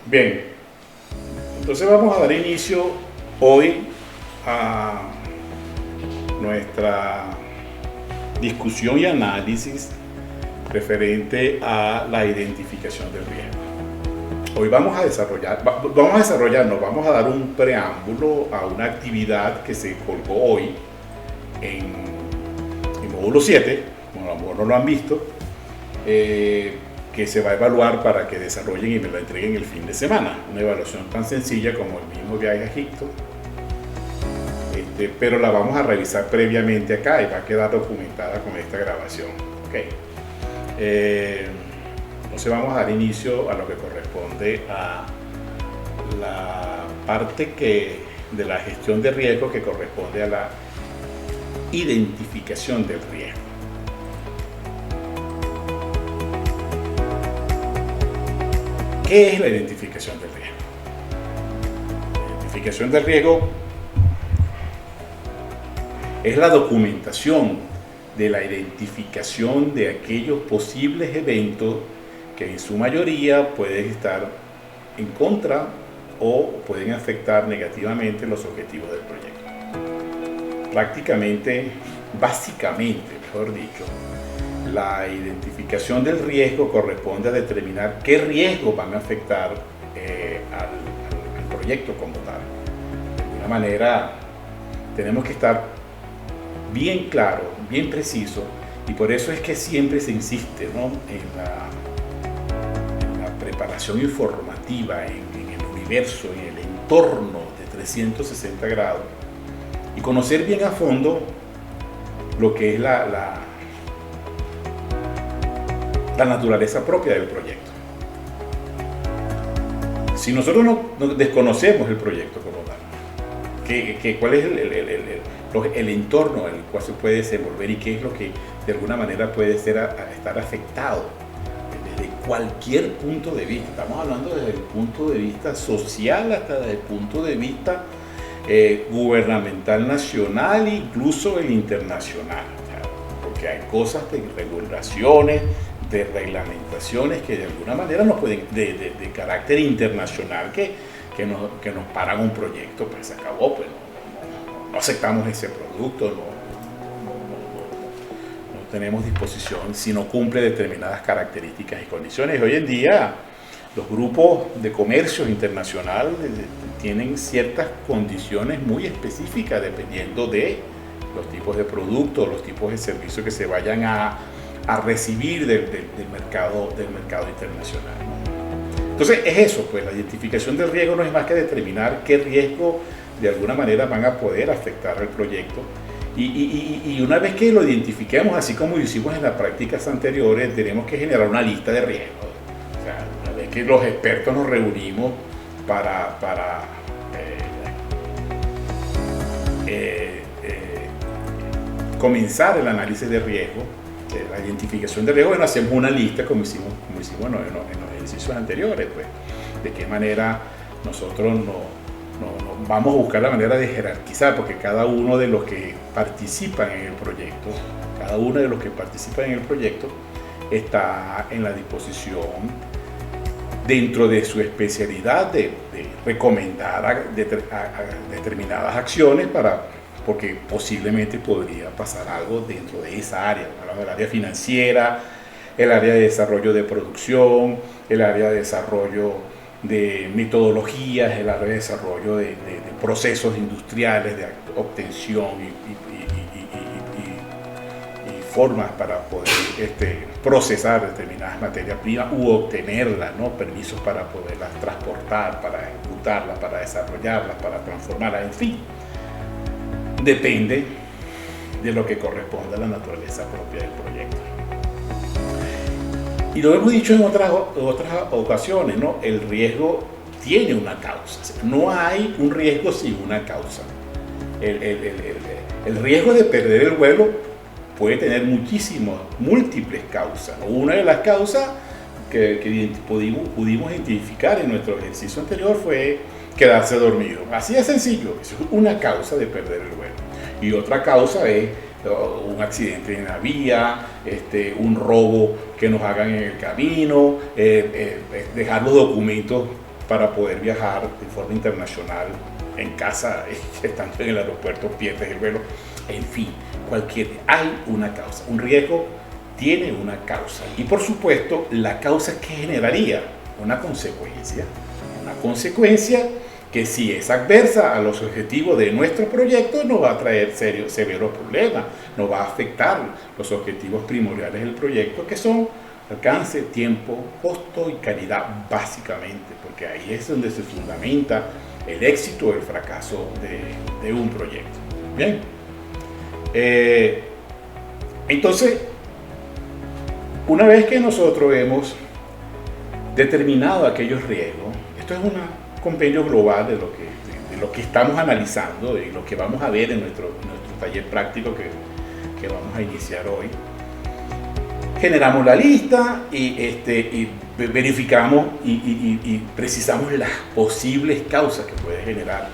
Bien, entonces vamos a dar inicio hoy a nuestra discusión y análisis referente a la identificación del riesgo. Hoy vamos a vamos a dar un preámbulo a una actividad que se colgó hoy en módulo 7, como a lo mejor no lo han visto, que se va a evaluar para que desarrollen y me lo entreguen el fin de semana. Una evaluación tan sencilla como el mismo viaje a Egipto, pero la vamos a revisar previamente acá y va a quedar documentada con esta grabación. Okay. Entonces vamos a dar inicio a lo que corresponde a la parte de la gestión de riesgo que corresponde a la identificación del riesgo. ¿Qué es la identificación del riesgo? La identificación del riesgo es la documentación de la identificación de aquellos posibles eventos que en su mayoría pueden estar en contra o pueden afectar negativamente los objetivos del proyecto. Básicamente, mejor dicho, la identificación del riesgo corresponde a determinar qué riesgos van a afectar al proyecto como tal. De alguna manera, tenemos que estar bien claro, bien preciso, y por eso es que siempre se insiste, ¿no?, en la preparación informativa, en el universo, en el entorno de 360 grados, y conocer bien a fondo lo que es la naturaleza propia del proyecto. Si nosotros no desconocemos el proyecto como tal, cuál es el entorno en el cual se puede desenvolver y qué es lo que de alguna manera puede estar afectado desde cualquier punto de vista. Estamos hablando desde el punto de vista social hasta desde el punto de vista gubernamental nacional, incluso el internacional, porque hay cosas de regulaciones, de reglamentaciones que de alguna manera nos pueden, de carácter internacional, que nos paran un proyecto, pues se acabó, pues no aceptamos ese producto, no tenemos disposición si no cumple determinadas características y condiciones. Hoy en día los grupos de comercio internacional tienen ciertas condiciones muy específicas dependiendo de los tipos de productos, los tipos de servicios que se vayan a recibir del mercado internacional. Entonces es eso, pues la identificación del riesgo no es más que determinar qué riesgo de alguna manera van a poder afectar al proyecto, y una vez que lo identifiquemos, así como hicimos en las prácticas anteriores, tenemos que generar una lista de riesgos. O sea, una vez que los expertos nos reunimos para comenzar el análisis de riesgo, la identificación de riesgo, bueno, hacemos una lista como hicimos en los ejercicios anteriores, pues, de qué manera nosotros vamos a buscar la manera de jerarquizar, porque cada uno de los que participan en el proyecto, está en la disposición, dentro de su especialidad, de recomendar a determinadas acciones porque posiblemente podría pasar algo dentro de esa área. Hablamos del área financiera, el área de desarrollo de producción, el área de desarrollo de metodologías, el área de desarrollo de procesos industriales, de obtención y formas para poder procesar determinadas materias primas u obtenerlas, ¿no?, permisos para poderlas transportar, para ejecutarlas, para desarrollarlas, para transformarlas, en fin. Depende de lo que corresponde a la naturaleza propia del proyecto. Y lo hemos dicho en otras ocasiones, ¿no? El riesgo tiene una causa. O sea, no hay un riesgo sin una causa. El riesgo de perder el vuelo puede tener múltiples causas. Una de las causas que pudimos identificar en nuestro ejercicio anterior fue quedarse dormido. Así de sencillo. Eso es una causa de perder el vuelo. Y otra causa es un accidente en la vía, un robo que nos hagan en el camino, dejar los documentos para poder viajar de forma internacional en casa, estando en el aeropuerto, pierdes el vuelo, en fin, hay una causa, un riesgo tiene una causa y por supuesto la causa que generaría una consecuencia que si es adversa a los objetivos de nuestro proyecto nos va a traer severos problemas, nos va a afectar los objetivos primordiales del proyecto que son alcance, tiempo, costo y calidad básicamente, porque ahí es donde se fundamenta el éxito o el fracaso de un proyecto. Bien, entonces una vez que nosotros hemos determinado aquellos riesgos, esto es un compendio global de lo que estamos analizando y lo que vamos a ver en nuestro taller práctico que vamos a iniciar hoy. Generamos la lista y verificamos y precisamos las posibles causas que puede generar,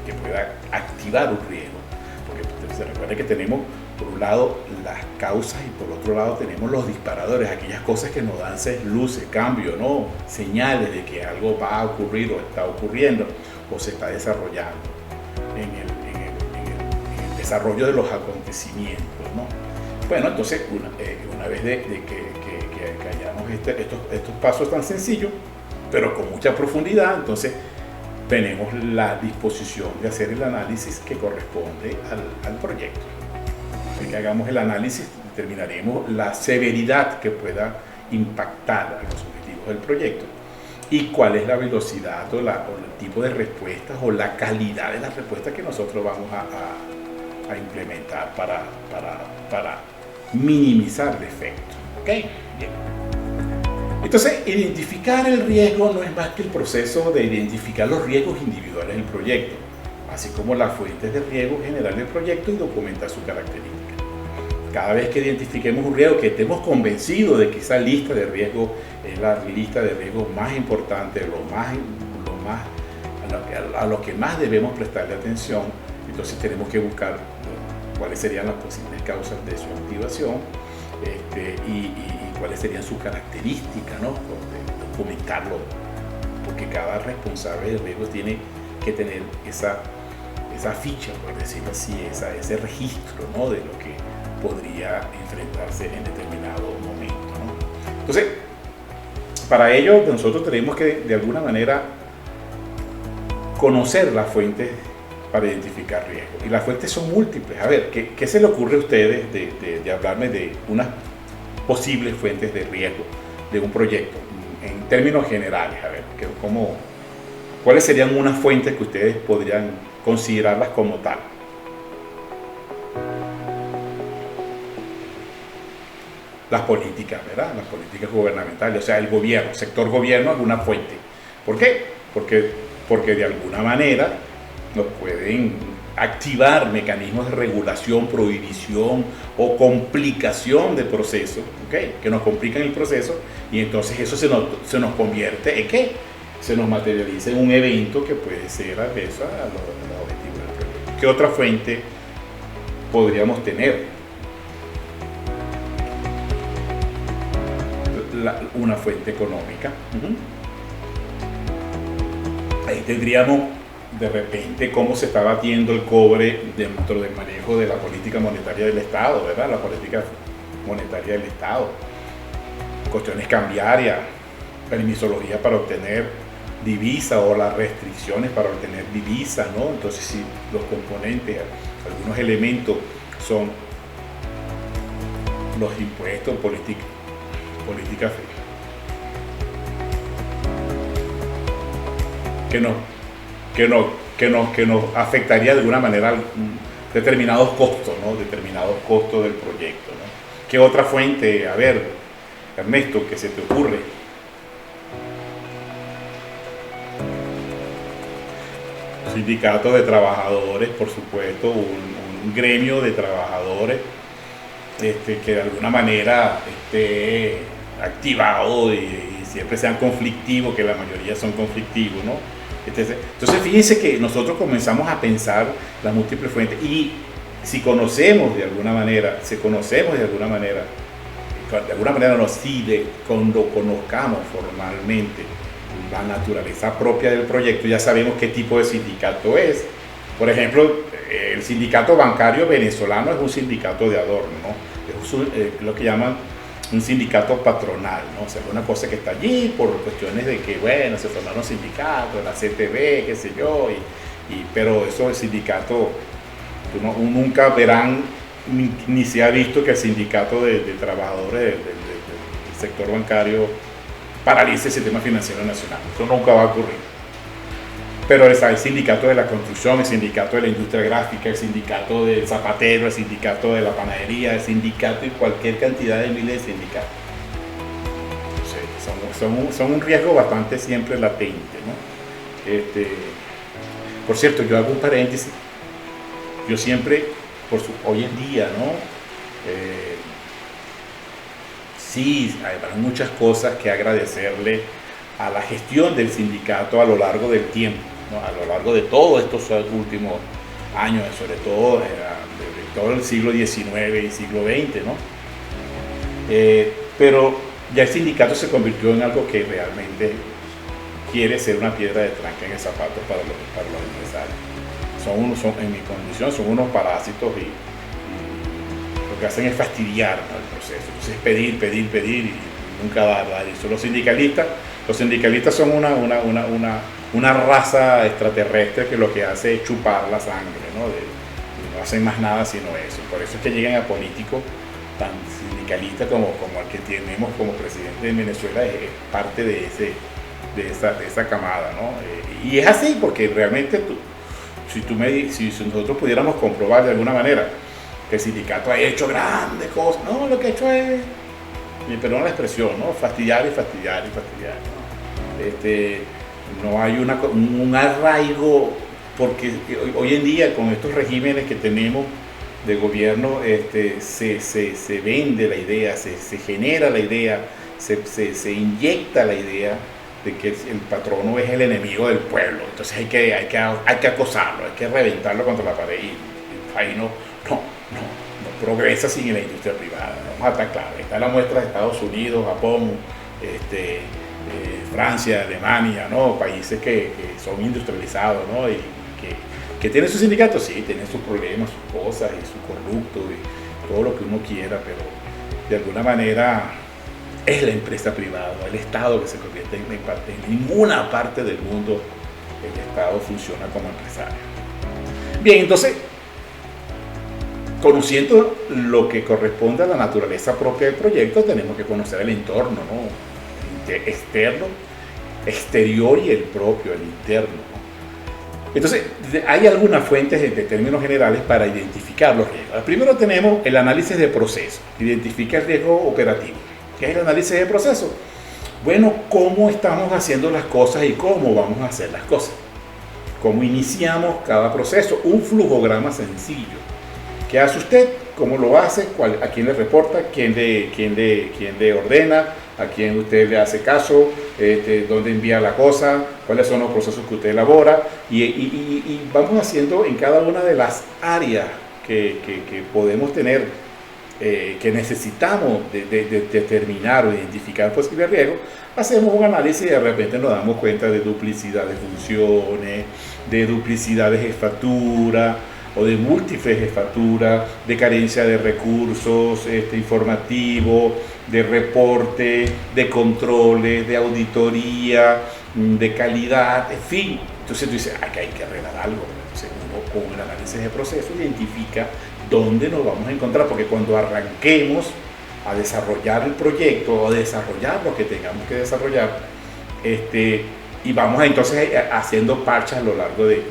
que pueda activar un riesgo. Porque se recuerda que tenemos por un lado las causas y por otro lado tenemos los disparadores, aquellas cosas que nos dan luces, cambios, ¿no? Señales de que algo va a ocurrir o está ocurriendo o se está desarrollando en el desarrollo de los acontecimientos, ¿no? Bueno, entonces una vez de que hayamos estos pasos tan sencillos, pero con mucha profundidad, entonces tenemos la disposición de hacer el análisis que corresponde al proyecto. Que hagamos el análisis, determinaremos la severidad que pueda impactar a los objetivos del proyecto y cuál es la velocidad o el tipo de respuestas o la calidad de las respuestas que nosotros vamos a implementar para minimizar el efecto. ¿Ok? Bien. Entonces, identificar el riesgo no es más que el proceso de identificar los riesgos individuales del proyecto, así como las fuentes de riesgo general del proyecto y documentar su característica. Cada vez que identifiquemos un riesgo, que estemos convencidos de que esa lista de riesgos es la lista de riesgos más importante, a lo que más debemos prestarle atención, entonces tenemos que buscar cuáles serían las posibles causas de su activación y cuáles serían sus características, ¿no? Documentarlo, porque cada responsable de riesgos tiene que tener esa ficha, por decirlo así, ese registro, ¿no? De lo que podría enfrentarse en determinado momento, ¿no? Entonces, para ello nosotros tenemos que de alguna manera conocer las fuentes para identificar riesgos. Y las fuentes son múltiples. A ver, ¿qué se le ocurre a ustedes de hablarme de unas posibles fuentes de riesgo de un proyecto? En términos generales, a ver, ¿cuáles serían unas fuentes que ustedes podrían considerarlas como tal? Las políticas, ¿verdad? Las políticas gubernamentales, o sea, el gobierno, el sector gobierno es una fuente. ¿Por qué? Porque de alguna manera nos pueden activar mecanismos de regulación, prohibición o complicación del proceso, ¿okay? Que nos complican el proceso y entonces eso se nos convierte en que se nos materializa en un evento que puede ser adverso a los objetivos del proyecto. ¿Qué otra fuente podríamos tener? Una fuente económica. Ahí tendríamos de repente cómo se está batiendo el cobre dentro del manejo de la política monetaria del Estado, ¿verdad? La política monetaria del Estado. Cuestiones cambiarias, permisología para obtener divisa o las restricciones para obtener divisas, ¿no? Entonces, si los componentes, algunos elementos son los impuestos, política que nos afectaría de alguna manera determinados costos, ¿no? Determinados costos del proyecto, ¿no? ¿Qué otra fuente? A ver, Ernesto, ¿qué se te ocurre? Sindicatos de trabajadores, por supuesto, un gremio de trabajadores que de alguna manera esté activado y siempre sean conflictivos, que la mayoría son conflictivos, ¿no? Entonces fíjense que nosotros comenzamos a pensar las múltiples fuentes y si conocemos de alguna manera, cuando conozcamos formalmente la naturaleza propia del proyecto, ya sabemos qué tipo de sindicato es. Por ejemplo, el sindicato bancario venezolano es un sindicato de adorno, ¿no? Es lo que llaman un sindicato patronal, ¿no? O sea, es una cosa que está allí por cuestiones de que, bueno, se formaron sindicatos, la CTV, qué sé yo, pero eso, el sindicato, nunca verán, ni se ha visto que el sindicato de trabajadores del sector bancario paralice el sistema financiero nacional. Eso nunca va a ocurrir. Pero está el sindicato de la construcción, el sindicato de la industria gráfica, el sindicato del zapatero, el sindicato de la panadería, el sindicato y cualquier cantidad de miles de sindicatos. Sí, son un riesgo bastante siempre latente, ¿no? Por cierto, yo hago un paréntesis. Yo siempre, hoy en día, ¿no? Sí, hay muchas cosas que agradecerle a la gestión del sindicato a lo largo del tiempo, ¿no? A lo largo de todos estos últimos años, sobre todo de todo el siglo XIX y siglo XX, ¿no? Pero ya el sindicato se convirtió en algo que realmente quiere ser una piedra de tranca en el zapato para los empresarios. En mi condición, son unos parásitos y lo que hacen es fastidiar, ¿no?, el proceso. Entonces pedir y nunca dar eso. Los sindicalistas son una raza extraterrestre que lo que hace es chupar la sangre, ¿no? No hacen más nada sino eso. Por eso es que llegan a políticos tan sindicalistas como el que tenemos como presidente de Venezuela, es parte de esa camada, ¿no? Y es así porque realmente si nosotros pudiéramos comprobar de alguna manera que el sindicato ha hecho grandes cosas, no, lo que ha hecho es, perdón la expresión, ¿no?, fastidiar, ¿no? No hay un arraigo, porque hoy en día con estos regímenes que tenemos de gobierno, se vende la idea, se genera la idea, se inyecta la idea de que el patrono es el enemigo del pueblo. Entonces hay que acosarlo, hay que reventarlo contra la pared, y el país no progresa sin la industria privada. Vamos a estar claros. Está la muestra de Estados Unidos, Japón, Francia, Alemania, ¿no? Países que son industrializados, ¿no? Y que tienen sus sindicatos, sí, tienen sus problemas, sus cosas y su corrupto y todo lo que uno quiera, pero de alguna manera es la empresa privada, el Estado que se convierte en parte. En ninguna parte del mundo el Estado funciona como empresario. Bien, entonces, conociendo lo que corresponde a la naturaleza propia del proyecto, tenemos que conocer el entorno, ¿no?, externo, exterior y el propio, el interno, ¿no? Entonces, hay algunas fuentes de términos generales para identificar los riesgos. Primero tenemos el análisis de proceso, identifica el riesgo operativo. ¿Qué es el análisis de proceso? Bueno, cómo estamos haciendo las cosas y cómo vamos a hacer las cosas. Cómo iniciamos cada proceso, un flujograma sencillo. ¿Qué hace usted? ¿Cómo lo hace? ¿A quién le reporta? ¿Quién le ordena? ¿A quién usted le hace caso? ¿Dónde envía la cosa? ¿Cuáles son los procesos que usted elabora? Y vamos haciendo en cada una de las áreas que podemos tener, que necesitamos determinar o identificar posibles riesgos, hacemos un análisis y de repente nos damos cuenta de duplicidad de funciones, de duplicidad de jefatura, o de múltiples jefaturas, de carencia de recursos informativos, de reporte, de controles, de auditoría, de calidad, en fin. Entonces tú dices, aquí hay que arreglar algo. Entonces uno con el análisis de proceso identifica dónde nos vamos a encontrar, porque cuando arranquemos a desarrollar el proyecto o desarrollar lo que tengamos que desarrollar, y vamos entonces haciendo parches a lo largo del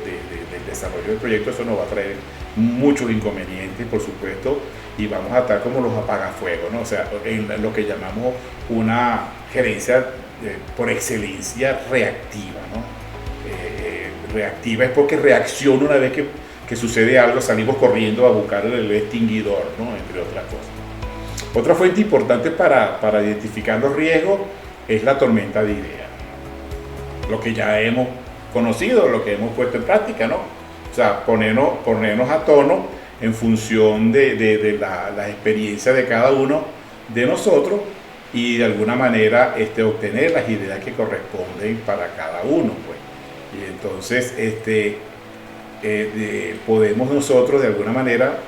desarrollo del proyecto, eso nos va a traer muchos inconvenientes, por supuesto, y vamos a estar como los apagafuegos, ¿no? O sea, en lo que llamamos una gerencia por excelencia reactiva, ¿no? Reactiva es porque reacciona una vez que sucede algo, salimos corriendo a buscar el extinguidor, ¿no?, entre otras cosas. Otra fuente importante para identificar los riesgos es la tormenta de ideas, lo que ya hemos conocido, lo que hemos puesto en práctica, ¿no? O sea, ponernos a tono en función de la experiencia de cada uno de nosotros y de alguna manera obtener las ideas que corresponden para cada uno, pues. Y entonces podemos nosotros de alguna manera,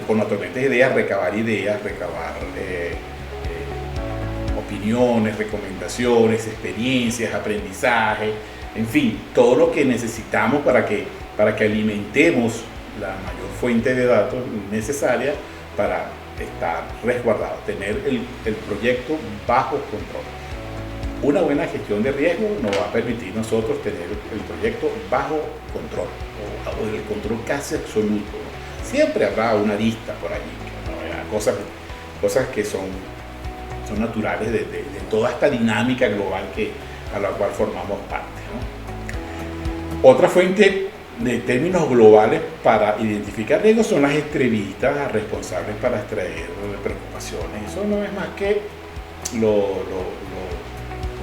con las tormentas de ideas, recabar opiniones, recomendaciones, experiencias, aprendizaje, en fin, todo lo que necesitamos para que alimentemos la mayor fuente de datos necesaria para estar resguardado, tener el proyecto bajo control. Una buena gestión de riesgo nos va a permitir nosotros tener el proyecto bajo control o el control casi absoluto. Siempre habrá una lista por allí, ¿no? Cosas que son naturales de toda esta dinámica global a la cual formamos parte, ¿no? Otra fuente de términos globales para identificar riesgos son las entrevistas responsables para extraer preocupaciones. Eso no es más que los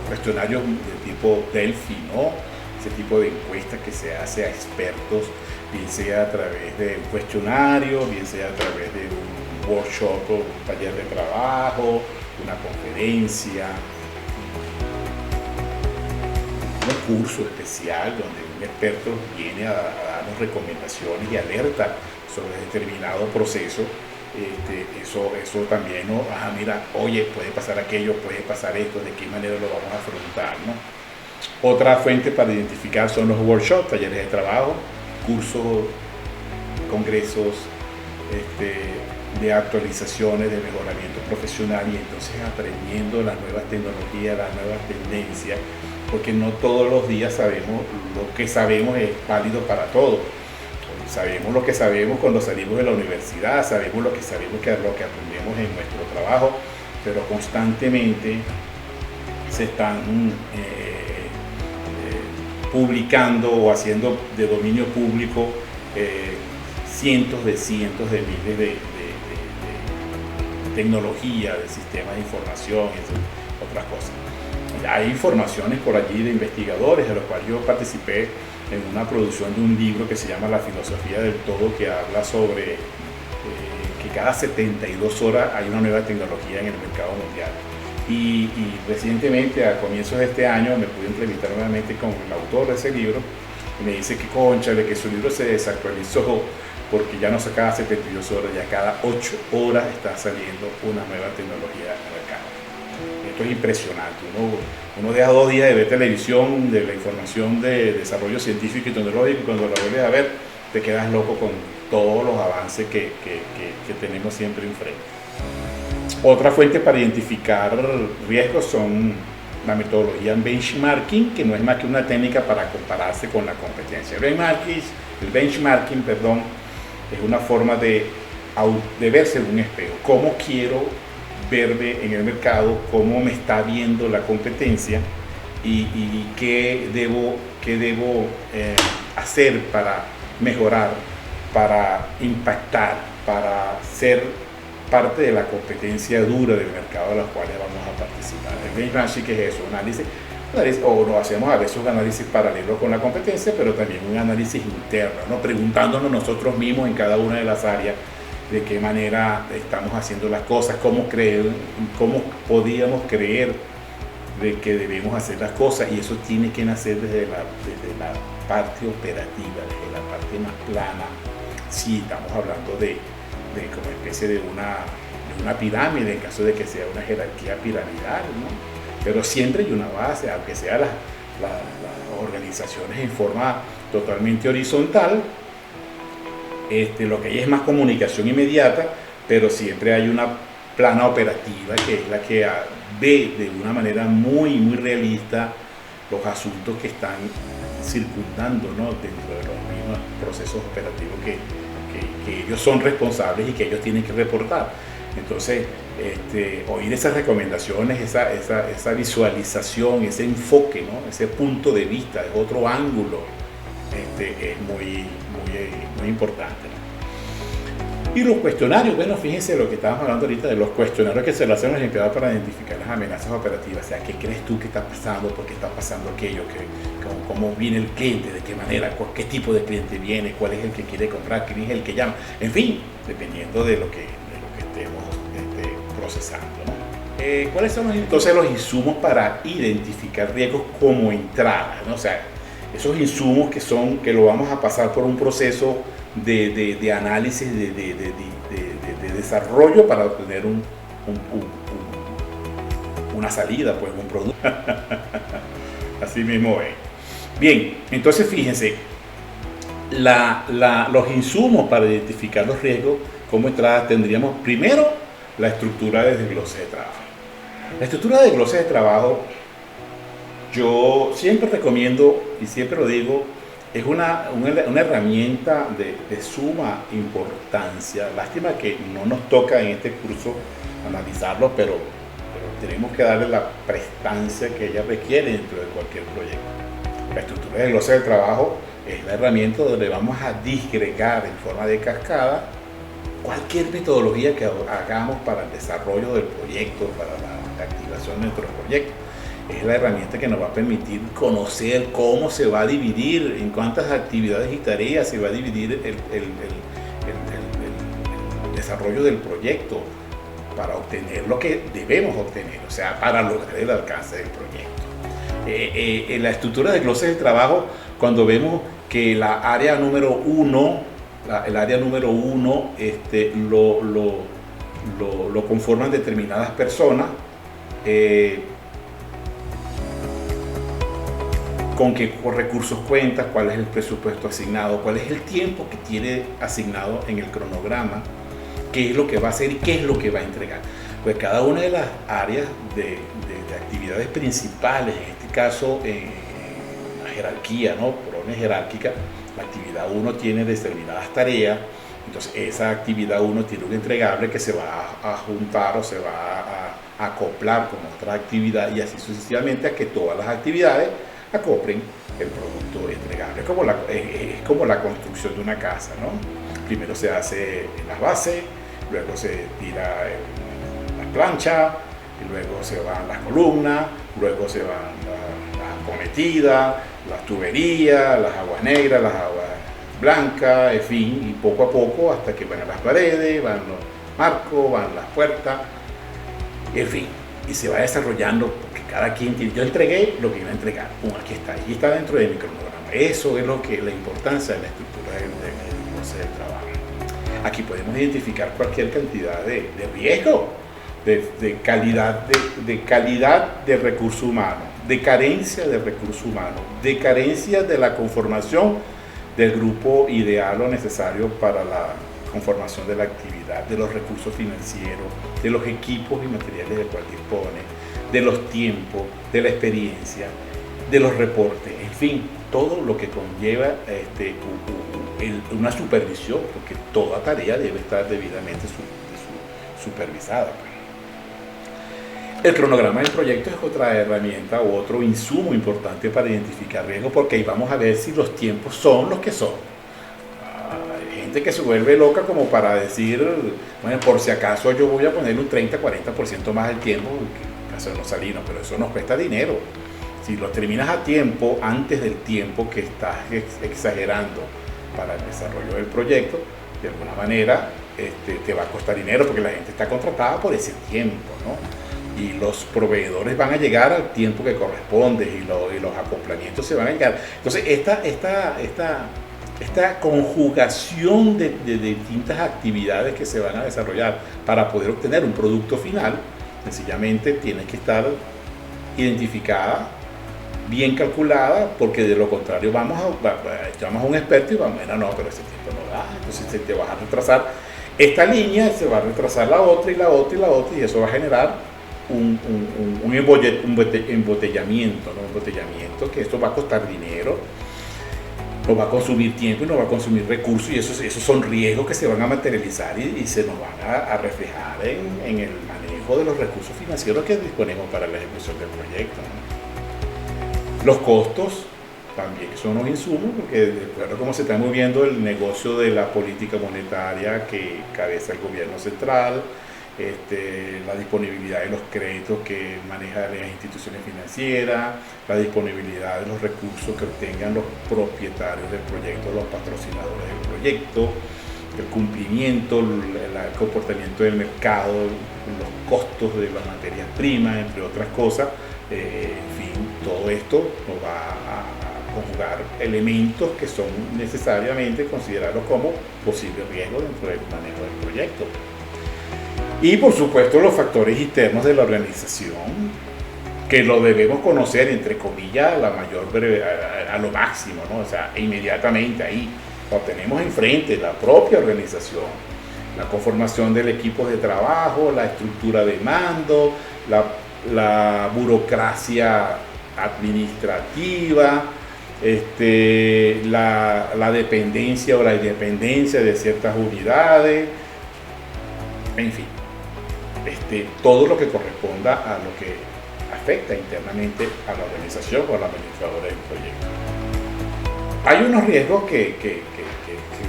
cuestionarios de tipo Delphi, ¿no? Ese tipo de encuestas que se hace a expertos, bien sea a través de un cuestionario, bien sea a través de un workshop o un taller de trabajo, una conferencia, un curso especial donde un experto viene a darnos recomendaciones y alerta sobre determinado proceso. Eso también, ¿no? Mira, oye, puede pasar aquello, puede pasar esto, ¿de qué manera lo vamos a afrontar, ¿no? Otra fuente para identificar son los workshops, talleres de trabajo, cursos, congresos, de actualizaciones, de mejoramiento profesional, y entonces aprendiendo las nuevas tecnologías, las nuevas tendencias, porque no todos los días sabemos lo que sabemos es válido para todos. Sabemos lo que sabemos cuando salimos de la universidad, sabemos lo que aprendemos en nuestro trabajo, pero constantemente se están publicando o haciendo de dominio público cientos de miles de tecnología, de sistemas de información, y otras cosas. Hay informaciones por allí de investigadores, de los cuales yo participé en una producción de un libro que se llama La filosofía del todo, que habla sobre que cada 72 horas hay una nueva tecnología en el mercado mundial. Y recientemente, a comienzos de este año, me pude entrevistar nuevamente con el autor de ese libro y me dice que cónchale, que su libro se desactualizó porque ya no se cada 72 horas, ya cada 8 horas está saliendo una nueva tecnología al mercado. Esto es impresionante. Uno deja 2 días de ver televisión, de la información de desarrollo científico y tecnológico, y cuando la vuelves a ver te quedas loco con todos los avances que tenemos siempre enfrente. Otra fuente para identificar riesgos son la metodología benchmarking, que no es más que una técnica para compararse con la competencia. El benchmarking, es una forma de verse en un espejo. ¿Cómo quiero verme en el mercado? ¿Cómo me está viendo la competencia? ¿Y qué debo hacer para mejorar, para impactar, para ser parte de la competencia dura del mercado a los cuales vamos a participar? El benchmarking, ¿qué es eso? Análisis, o lo hacemos a veces un análisis paralelo con la competencia, pero también un análisis interno, ¿no? Preguntándonos nosotros mismos en cada una de las áreas de qué manera estamos haciendo las cosas, cómo podíamos creer de que debemos hacer las cosas, y eso tiene que nacer desde la parte operativa, desde la parte más plana. Sí, estamos hablando de como especie de una pirámide, en caso de que sea una jerarquía piramidal, ¿no? Pero siempre hay una base, aunque sea las organizaciones en forma totalmente horizontal. Lo que hay es más comunicación inmediata, pero siempre hay una plana operativa que es la que ve de una manera muy, muy realista los asuntos que están circundando, ¿no? Dentro de los mismos procesos operativos que ellos son responsables y que ellos tienen que reportar. Entonces, oír esas recomendaciones, esa visualización, ese enfoque, ¿no? Ese punto de vista, otro ángulo, es muy importante, ¿no? Y los cuestionarios, bueno, fíjense lo que estábamos hablando ahorita de los cuestionarios que se le hacen a los empleados para identificar las amenazas operativas. O sea, ¿qué crees tú que está pasando? ¿Por qué está pasando aquello? ¿Cómo viene el cliente? ¿De qué manera? ¿Qué tipo de cliente viene? ¿Cuál es el que quiere comprar? ¿Quién es el que llama? En fin, dependiendo de lo que estemos procesando, ¿no? ¿Cuáles son entonces los insumos para identificar riesgos como entrada, ¿no? O sea, esos insumos que lo vamos a pasar por un proceso de análisis, de desarrollo para obtener una salida, pues un producto. Así mismo es. Bien, entonces fíjense, los insumos para identificar los riesgos como entrada tendríamos primero la estructura de desglose de trabajo. La estructura de desglose de trabajo, yo siempre recomiendo y siempre lo digo, es una herramienta de suma importancia. Lástima que no nos toca en este curso analizarlo, pero tenemos que darle la prestancia que ella requiere dentro de cualquier proyecto. La estructura de desglose de trabajo es la herramienta donde vamos a disgregar en forma de cascada cualquier metodología que hagamos para el desarrollo del proyecto, para la activación de nuestro proyecto. Es la herramienta que nos va a permitir conocer cómo se va a dividir, en cuántas actividades y tareas se va a dividir el desarrollo del proyecto para obtener lo que debemos obtener, o sea, para lograr el alcance del proyecto. En la estructura de desglose del trabajo, cuando vemos que la área número uno, lo conforman determinadas personas, con qué recursos cuenta, cuál es el presupuesto asignado, cuál es el tiempo que tiene asignado en el cronograma, qué es lo que va a hacer y qué es lo que va a entregar. Pues cada una de las áreas de actividades principales, en este caso en la jerarquía, ¿no? Por orden jerárquica, la actividad 1 tiene determinadas tareas, entonces esa actividad 1 tiene un entregable que se va a juntar o se va a acoplar con otra actividad y así sucesivamente a que todas las actividades acoplen el producto entregable. Es como la construcción de una casa, ¿no? Primero se hace las bases, luego se tira la plancha, y luego se van las columnas, luego se van las acometidas, las tuberías, las aguas negras, las aguas blancas, en fin, y poco a poco hasta que van a las paredes, van los marcos, van las puertas, en fin, y se va desarrollando porque cada quien tiene. Yo entregué lo que iba a entregar, aquí está dentro de mi cronograma. Eso es la importancia de la estructura del proceso de trabajo. Aquí podemos identificar cualquier cantidad de riesgo, de calidad de recurso humano, de carencia de recurso humano, de carencia de la conformación del grupo ideal o necesario para la conformación de la actividad, de los recursos financieros, de los equipos y materiales del cual dispone, de los tiempos, de la experiencia, de los reportes, en fin, todo lo que conlleva una supervisión, porque toda tarea debe estar debidamente supervisada. El cronograma del proyecto es otra herramienta o otro insumo importante para identificar riesgos, porque ahí vamos a ver si los tiempos son los que son. Hay gente que se vuelve loca como para decir, bueno, por si acaso yo voy a poner un 30-40% más del tiempo, en el caso de los salinos, pero eso nos cuesta dinero. Si lo terminas a tiempo, antes del tiempo que estás exagerando para el desarrollo del proyecto, de alguna manera te va a costar dinero porque la gente está contratada por ese tiempo, ¿no? Y los proveedores van a llegar al tiempo que corresponde y los acoplamientos se van a llegar. Entonces, esta conjugación de distintas actividades que se van a desarrollar para poder obtener un producto final, sencillamente tiene que estar identificada, bien calculada, porque de lo contrario llamamos a un experto y vamos a ver, no, pero ese tiempo no da, entonces te vas a retrasar esta línea, se va a retrasar la otra y la otra y la otra, y eso va a generar un embotellamiento, ¿no? Un embotellamiento que esto va a costar dinero, nos va a consumir tiempo y nos va a consumir recursos, y esos son riesgos que se van a materializar y se nos van a reflejar en el manejo de los recursos financieros que disponemos para la ejecución del proyecto, ¿no? Los costos también son los insumos, porque de acuerdo a cómo se está moviendo el negocio de la política monetaria que cabeza el gobierno central, la disponibilidad de los créditos que manejan las instituciones financieras, la disponibilidad de los recursos que obtengan los propietarios del proyecto, los patrocinadores del proyecto, el cumplimiento, el comportamiento del mercado, los costos de las materias primas, entre otras cosas. En fin, todo esto nos va a conjugar elementos que son necesariamente considerados como posibles riesgos dentro del manejo del proyecto. Y por supuesto los factores internos de la organización, que lo debemos conocer, entre comillas, a lo máximo, ¿no? O sea, inmediatamente ahí lo tenemos enfrente, la propia organización, la conformación del equipo de trabajo, la estructura de mando, la burocracia administrativa, la dependencia o la independencia de ciertas unidades, en fin, todo lo que corresponda a lo que afecta internamente a la organización o a la administradora del proyecto. Hay unos riesgos que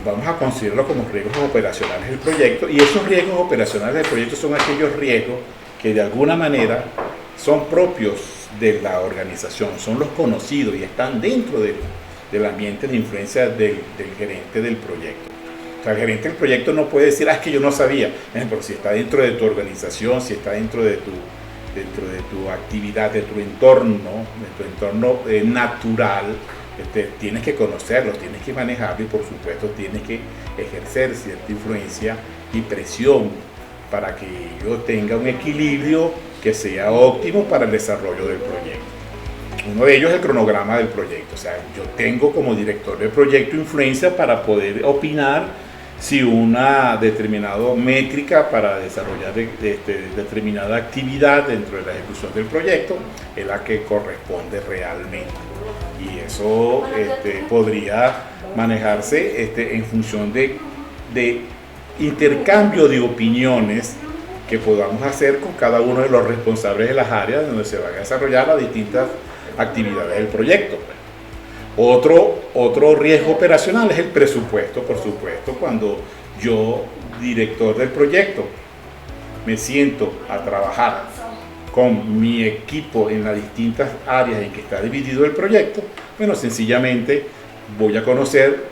vamos a considerarlo como riesgos operacionales del proyecto, y esos riesgos operacionales del proyecto son aquellos riesgos que de alguna manera son propios de la organización, son los conocidos y están dentro del ambiente de influencia del gerente del proyecto. O sea, el gerente del proyecto no puede decir, es que yo no sabía, pero si está dentro de tu organización, si está dentro de tu actividad, de tu entorno natural, tienes que conocerlos, tienes que manejarlos y por supuesto tienes que ejercer cierta influencia y presión para que yo tenga un equilibrio que sea óptimo para el desarrollo del proyecto. Uno de ellos es el cronograma del proyecto. O sea, yo tengo como director del proyecto influencia para poder opinar si una determinada métrica para desarrollar determinada actividad dentro de la ejecución del proyecto es la que corresponde realmente. Y eso podría manejarse en función de intercambio de opiniones que podamos hacer con cada uno de los responsables de las áreas donde se van a desarrollar las distintas actividades del proyecto. Otro riesgo operacional es el presupuesto, por supuesto. Cuando yo, director del proyecto, me siento a trabajar con mi equipo en las distintas áreas en que está dividido el proyecto, bueno, sencillamente voy a conocer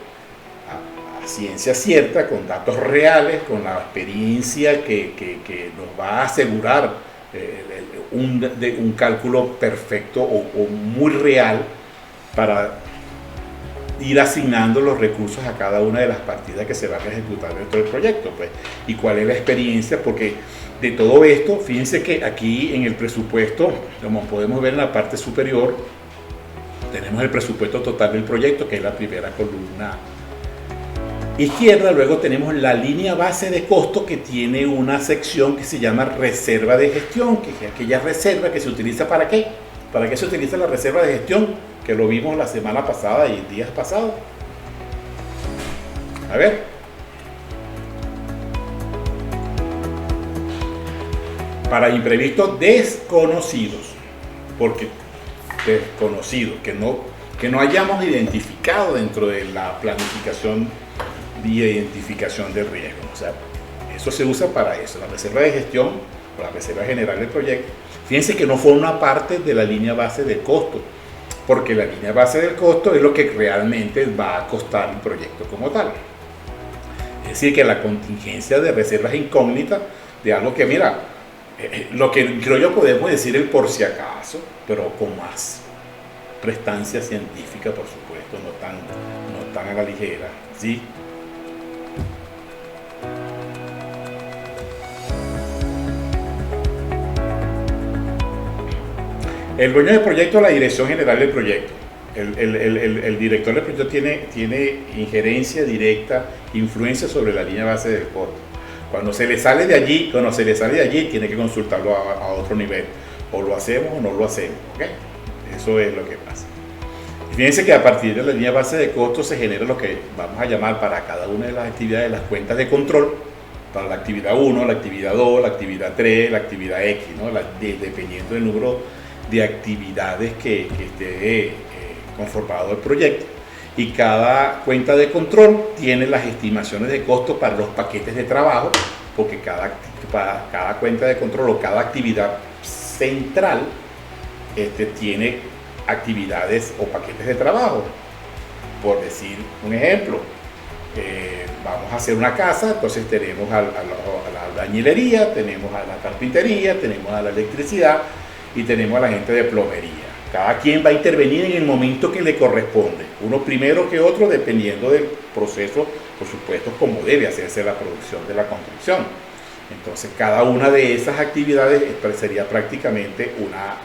a ciencia cierta, con datos reales, con la experiencia que nos va a asegurar un cálculo perfecto o muy real para ir asignando los recursos a cada una de las partidas que se van a ejecutar dentro del proyecto, pues. Y cuál es la experiencia, porque de todo esto, fíjense que aquí en el presupuesto, como podemos ver en la parte superior, tenemos el presupuesto total del proyecto, que es la primera columna izquierda. Luego tenemos la línea base de costo, que tiene una sección que se llama reserva de gestión, que es aquella reserva que se utiliza ¿para qué? ¿Para qué se utiliza la reserva de gestión? Que lo vimos la semana pasada y días pasados. A ver. Para imprevistos desconocidos, porque desconocidos, que no hayamos identificado dentro de la planificación y identificación de riesgo. O sea, eso se usa para eso, la reserva de gestión o la reserva general del proyecto. Fíjense que no forma parte de la línea base de costo, porque la línea base del costo es lo que realmente va a costar el proyecto como tal. Es decir, que la contingencia de reservas incógnitas de algo que, mira, lo que creo yo podemos decir el por si acaso, pero con más prestancia científica, por supuesto, no tan a la ligera, ¿sí? El dueño del proyecto, la dirección general del proyecto. El director del proyecto tiene injerencia directa, influencia sobre la línea base del costo. Cuando se le sale de allí, tiene que consultarlo a otro nivel. O lo hacemos o no lo hacemos. ¿Okay? Eso es lo que pasa. Y fíjense que a partir de la línea base de costo se genera lo que vamos a llamar para cada una de las actividades las cuentas de control. Para la actividad 1, la actividad 2, la actividad 3, la actividad X, ¿no? Dependiendo del número de actividades que esté conformado el proyecto. Y cada cuenta de control tiene las estimaciones de costo para los paquetes de trabajo, porque cada cuenta de control o cada actividad central tiene actividades o paquetes de trabajo. Por decir un ejemplo, vamos a hacer una casa, entonces tenemos a la albañilería, tenemos a la carpintería, tenemos a la electricidad y tenemos a la gente de plomería. Cada quien va a intervenir en el momento que le corresponde, uno primero que otro, dependiendo del proceso, por supuesto, como debe hacerse la producción de la construcción. Entonces, cada una de esas actividades sería prácticamente una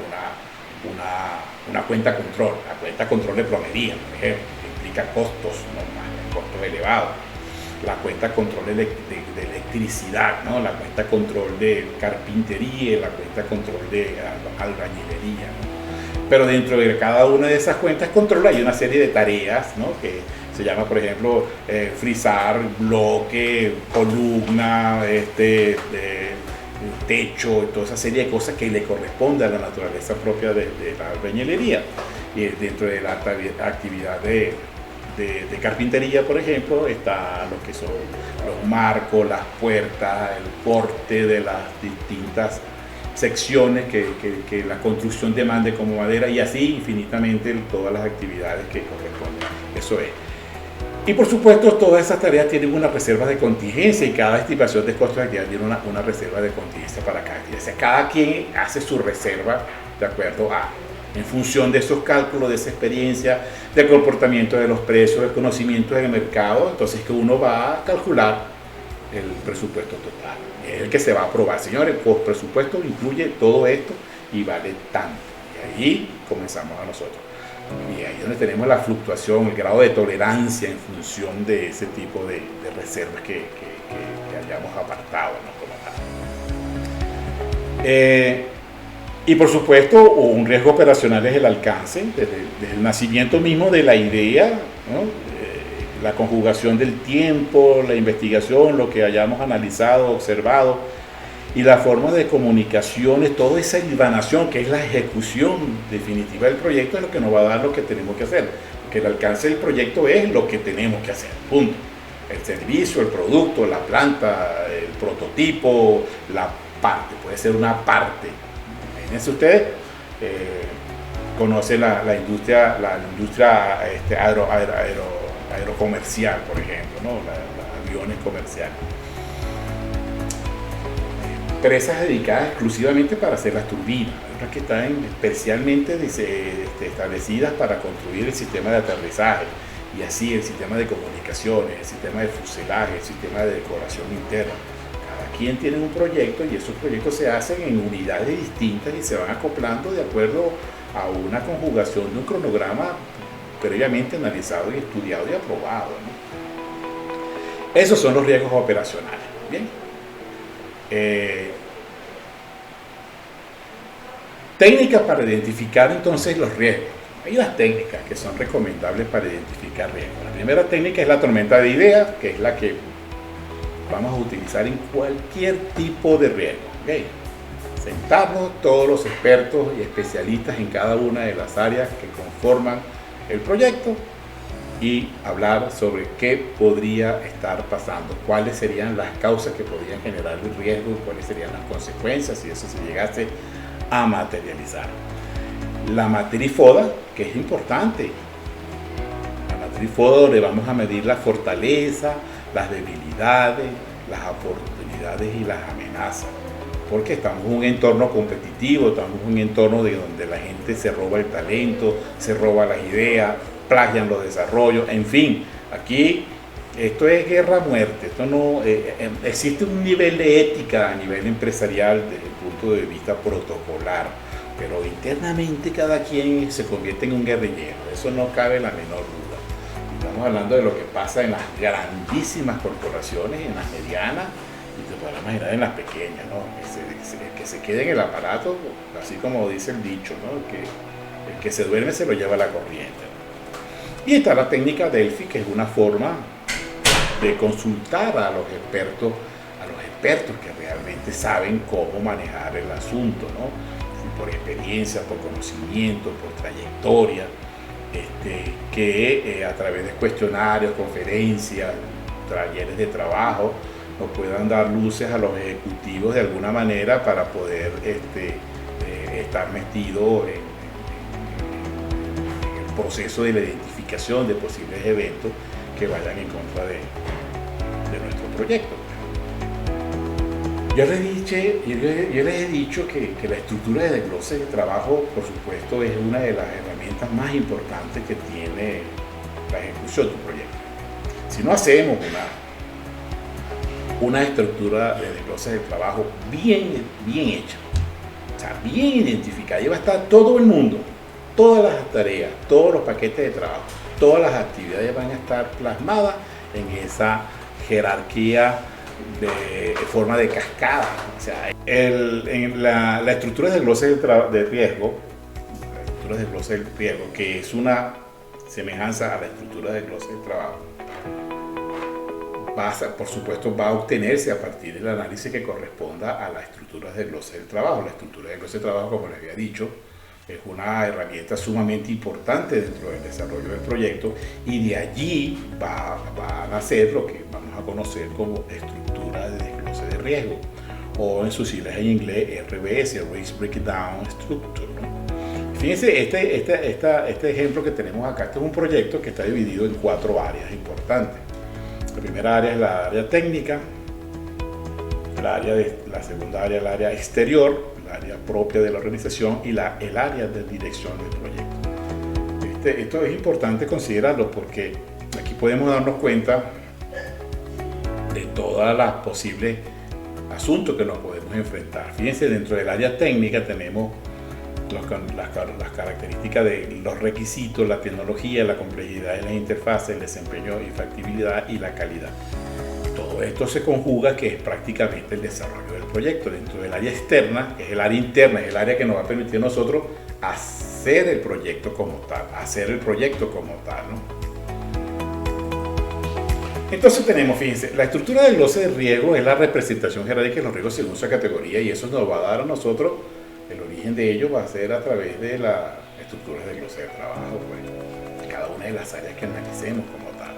cuenta control, la cuenta control de plomería, por ejemplo, que implica costos normales, costos elevados, la cuenta control de electricidad, ¿no? La cuenta control de carpintería, la cuenta control de albañilería, ¿no? Pero dentro de cada una de esas cuentas control hay una serie de tareas, ¿no? Que se llama, por ejemplo, frisar, bloque, columna, techo, toda esa serie de cosas que le corresponde a la naturaleza propia de la albañilería. Y dentro de la actividad de carpintería, por ejemplo, está lo que son los marcos, las puertas, el corte de las distintas secciones que la construcción demande como madera, y así infinitamente todas las actividades que corresponden. Eso es. Y por supuesto, todas esas tareas tienen una reserva de contingencia, y cada estimación de costos de actividad tiene una reserva de contingencia para cada actividad. O sea, cada quien hace su reserva de acuerdo en función de esos cálculos, de esa experiencia, del comportamiento de los precios, del conocimiento del mercado. Entonces, que uno va a calcular el presupuesto total. Es el que se va a aprobar. Señores, el presupuesto incluye todo esto y vale tanto. Y ahí comenzamos a nosotros. Y ahí es donde tenemos la fluctuación, el grado de tolerancia en función de ese tipo de reservas que hayamos apartado, ¿no? Como tal. Y por supuesto, un riesgo operacional es el alcance, desde el nacimiento mismo de la idea, ¿no? La conjugación del tiempo, la investigación, lo que hayamos analizado, observado, y la forma de comunicaciones, toda esa hilvanación que es la ejecución definitiva del proyecto, es lo que nos va a dar lo que tenemos que hacer. Porque el alcance del proyecto es lo que tenemos que hacer, punto. El servicio, el producto, la planta, el prototipo, la parte, puede ser una parte. Imagínense ustedes, conoce la industria aerocomercial, por ejemplo, ¿no? Los aviones comerciales. Empresas dedicadas exclusivamente para hacer las turbinas, otras que están especialmente establecidas para construir el sistema de aterrizaje, y así el sistema de comunicaciones, el sistema de fuselaje, el sistema de decoración interna. Cada quien tiene un proyecto, y esos proyectos se hacen en unidades distintas y se van acoplando de acuerdo a una conjugación de un cronograma previamente analizado y estudiado y aprobado, ¿no? Esos son los riesgos operacionales. Bien. Técnicas para identificar entonces los riesgos. Hay unas técnicas que son recomendables para identificar riesgos. La primera técnica es la tormenta de ideas, que es la que vamos a utilizar en cualquier tipo de riesgo. ¿Okay? Sentarnos todos los expertos y especialistas en cada una de las áreas que conforman el proyecto y hablar sobre qué podría estar pasando, cuáles serían las causas que podrían generar el riesgo, cuáles serían las consecuencias si eso se llegase a materializar. La matrifoda, que es importante, la matrifoda donde vamos a medir la fortaleza, las debilidades, las oportunidades y las amenazas, porque estamos en un entorno competitivo, estamos en un entorno de donde la gente se roba el talento, se roba las ideas, plagian los desarrollos, en fin, aquí esto es guerra a muerte, esto no, existe un nivel de ética a nivel empresarial desde el punto de vista protocolar, pero internamente cada quien se convierte en un guerrillero, eso no cabe la menor duda. Estamos hablando de lo que pasa en las grandísimas corporaciones, en las medianas, y te podrás imaginar en las pequeñas, ¿no? Que se quede en el aparato, así como dice el dicho, ¿no? El que se duerme se lo lleva la corriente, ¿no? Y está la técnica Delphi, que es una forma de consultar a los expertos que realmente saben cómo manejar el asunto, ¿no? Por experiencia, por conocimiento, por trayectoria, que a través de cuestionarios, conferencias, talleres de trabajo, nos puedan dar luces a los ejecutivos de alguna manera para poder estar metidos en el proceso de la identificación de posibles eventos que vayan en contra de nuestro proyecto. Yo les he dicho que la estructura de desglose de trabajo, por supuesto, es una de las herramientas más importantes que tiene la ejecución de un proyecto. Si no hacemos una estructura de desglose de trabajo bien hecha, o sea, bien identificada, y va a estar todo el mundo, todas las tareas, todos los paquetes de trabajo, todas las actividades van a estar plasmadas en esa jerarquía de forma de cascada. O sea, en la estructura de desglose de riesgo, que es una semejanza a la estructura de desglose de trabajo, por supuesto va a obtenerse a partir del análisis que corresponda a la estructura de desglose del trabajo. La estructura de desglose del trabajo, como les había dicho, es una herramienta sumamente importante dentro del desarrollo del proyecto, y de allí va a nacer lo que vamos a conocer como estructura de desglose de riesgo, o en sus siglas en inglés RBS, Risk Breakdown Structure, ¿no? Fíjense, este ejemplo que tenemos acá, este es un proyecto que está dividido en 4 áreas importantes. La primera área es la área técnica, la segunda área es el área exterior, el área propia de la organización, y el área de dirección del proyecto. Esto es importante considerarlo porque aquí podemos darnos cuenta de todas las posibles asuntos que nos podemos enfrentar. Fíjense, dentro del área técnica tenemos las características de los requisitos, la tecnología, la complejidad de las interfaces, el desempeño y factibilidad y la calidad. Todo esto se conjuga, que es prácticamente el desarrollo del proyecto. Dentro del área externa, que es el área interna, es el área que nos va a permitir a nosotros hacer el proyecto como tal, ¿no? Entonces tenemos, fíjense, la estructura del desglose de riesgo es la representación jerárquica de los riesgos según su categoría, y eso nos va a dar a nosotros, el origen de ello va a ser a través de la estructura del desglose de trabajo, pues, cada una de las áreas que analicemos como tal.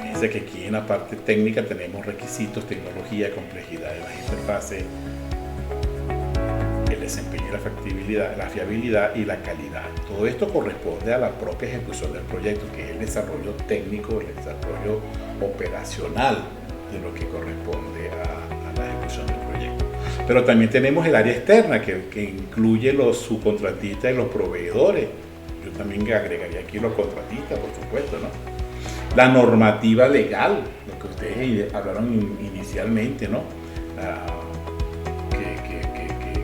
Fíjense que aquí en la parte técnica tenemos requisitos, tecnología, complejidad de las interfaces, el desempeño y la factibilidad, la fiabilidad y la calidad. Todo esto corresponde a la propia ejecución del proyecto, que es el desarrollo técnico, el desarrollo operacional de lo que corresponde a la ejecución del proyecto. Pero también tenemos el área externa, que incluye los subcontratistas y los proveedores. Yo también agregaría aquí los contratistas, por supuesto, ¿no? La normativa legal, lo que ustedes hablaron inicialmente, ¿no?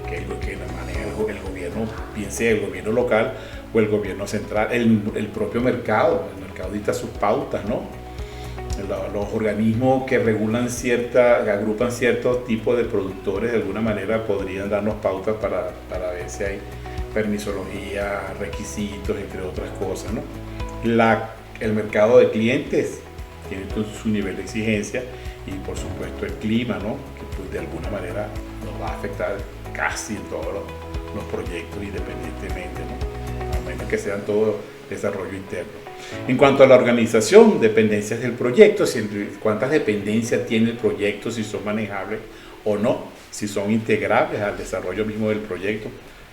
Que maneja el gobierno, piense el gobierno local o el gobierno central, el propio mercado. El mercado dicta sus pautas, ¿no? Los organismos que regulan agrupan ciertos tipos de productores, de alguna manera podrían darnos pautas para ver si hay permisología, requisitos, entre otras cosas, ¿no? El mercado de clientes tiene su nivel de exigencia, y por supuesto el clima, ¿no? Que pues de alguna manera nos va a afectar casi en todos los proyectos independientemente, ¿no? A menos que sean todo desarrollo interno. En cuanto a la organización, dependencias del proyecto, cuántas dependencias tiene el proyecto, si son manejables o no, si son integrables al desarrollo mismo del proyecto,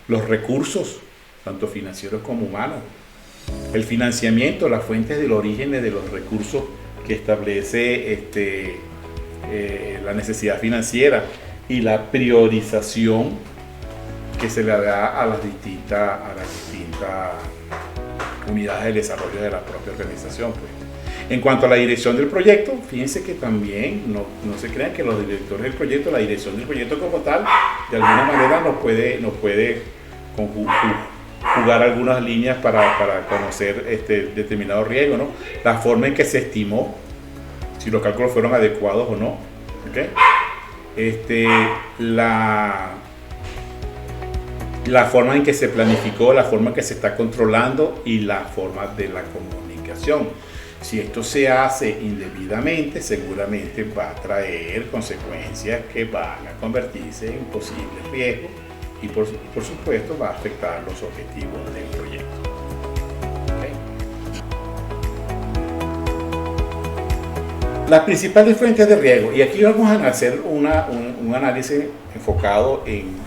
los recursos, tanto financieros como humanos, el financiamiento, las fuentes del origen de los recursos que establece la necesidad financiera, y la priorización que se le da a las distintas unidades de desarrollo de la propia organización, pues. En cuanto a la dirección del proyecto, fíjense que también no se crean que los directores del proyecto, la dirección del proyecto como tal, de alguna manera nos puede jugar algunas líneas para conocer determinado riesgo, ¿no? La forma en que se estimó, si los cálculos fueron adecuados o no, ¿okay? La forma en que se planificó, la forma en que se está controlando, y la forma de la comunicación. Si esto se hace indebidamente, seguramente va a traer consecuencias que van a convertirse en posibles riesgos, y por supuesto va a afectar los objetivos del proyecto. ¿Okay? Las principales fuentes de riesgo, y aquí vamos a hacer un análisis enfocado en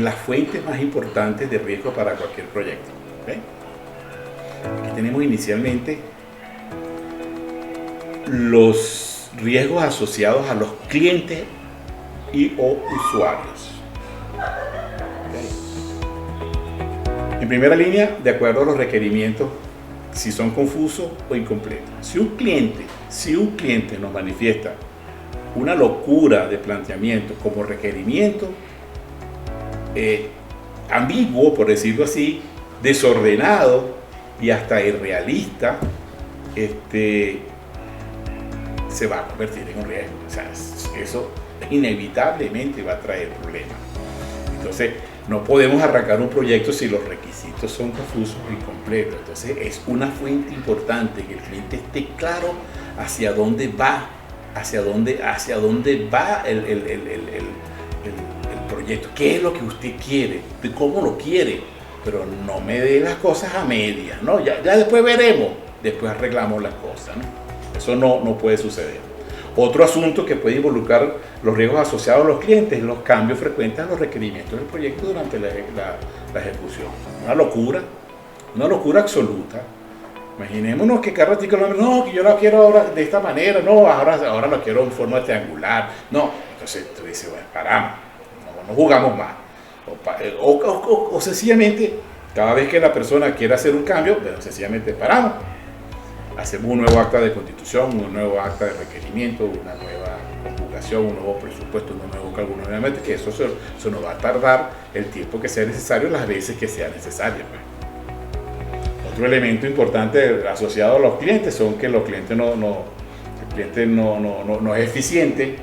las fuentes más importantes de riesgo para cualquier proyecto. ¿Okay? Aquí tenemos inicialmente los riesgos asociados a los clientes y o usuarios. Okay. En primera línea, de acuerdo a los requerimientos, si son confusos o incompletos. Si un cliente nos manifiesta una locura de planteamiento como requerimiento, ambiguo, por decirlo así, desordenado y hasta irrealista, se va a convertir en un riesgo. O sea, eso inevitablemente va a traer problemas. Entonces, no podemos arrancar un proyecto si los requisitos son confusos o incompletos. Entonces, es una fuente importante que el cliente esté claro hacia dónde va, hacia dónde va el proyecto, qué es lo que usted quiere, cómo lo quiere, pero no me dé las cosas a medias, ¿no? Ya después veremos, después arreglamos las cosas, ¿no? Eso no puede suceder. Otro asunto que puede involucrar los riesgos asociados a los clientes, los cambios frecuentes a los requerimientos del proyecto durante la ejecución. Una locura absoluta. Imaginémonos que cada ratito no, que yo la quiero ahora de esta manera, no, ahora la quiero en forma triangular, no. Entonces tú dices, bueno, paramos, no jugamos más. O sencillamente, cada vez que la persona quiere hacer un cambio, bueno, sencillamente paramos. Hacemos un nuevo acta de constitución, un nuevo acta de requerimiento, una nueva conjugación, un nuevo presupuesto, un nuevo cálculo, nuevamente, que eso nos va a tardar el tiempo que sea necesario, las veces que sea necesario. Pues. Otro elemento importante asociado a los clientes son que los clientes el cliente no es eficiente,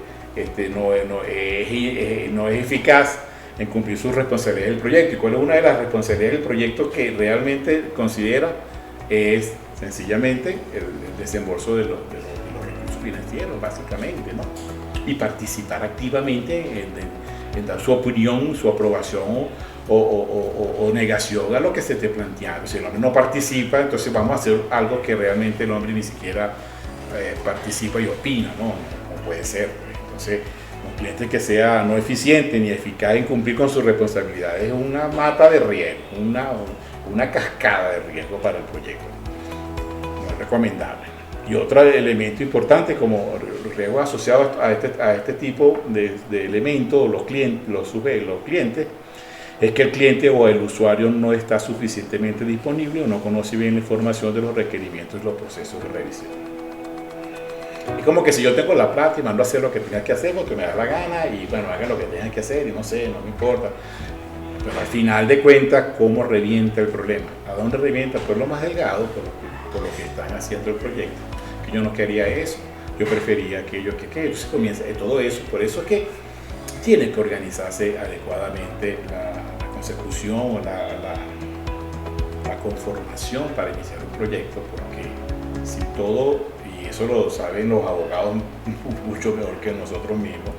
no es eficaz en cumplir sus responsabilidades del proyecto. ¿Y cuál es una de las responsabilidades del proyecto que realmente considera? Es sencillamente el desembolso de los recursos financieros, básicamente, ¿no? Y participar activamente en dar su opinión, su aprobación o negación a lo que se te plantea. Si el hombre no participa, entonces vamos a hacer algo que realmente el hombre ni siquiera participa y opina, ¿no? No puede ser. Entonces, un cliente que sea no eficiente ni eficaz en cumplir con sus responsabilidades es una mata de riesgo, una cascada de riesgo para el proyecto. No es recomendable. Y otro elemento importante, como riesgos asociados a este tipo de elementos, los clientes, es que el cliente o el usuario no está suficientemente disponible o no conoce bien la información de los requerimientos y los procesos de revisión. Es como que si yo tengo la plata y mando a hacer lo que tenga que hacer porque me da la gana y bueno, hagan lo que tengan que hacer y no sé, no me importa. Pero al final de cuentas, ¿cómo revienta el problema? ¿A dónde revienta? Por lo más delgado, por lo que están haciendo el proyecto. Que yo no quería eso, yo prefería aquello que entonces comienza todo eso. Por eso es que tiene que organizarse adecuadamente la consecución o la conformación para iniciar un proyecto, porque si todo, y eso lo saben los abogados mucho mejor que nosotros mismos,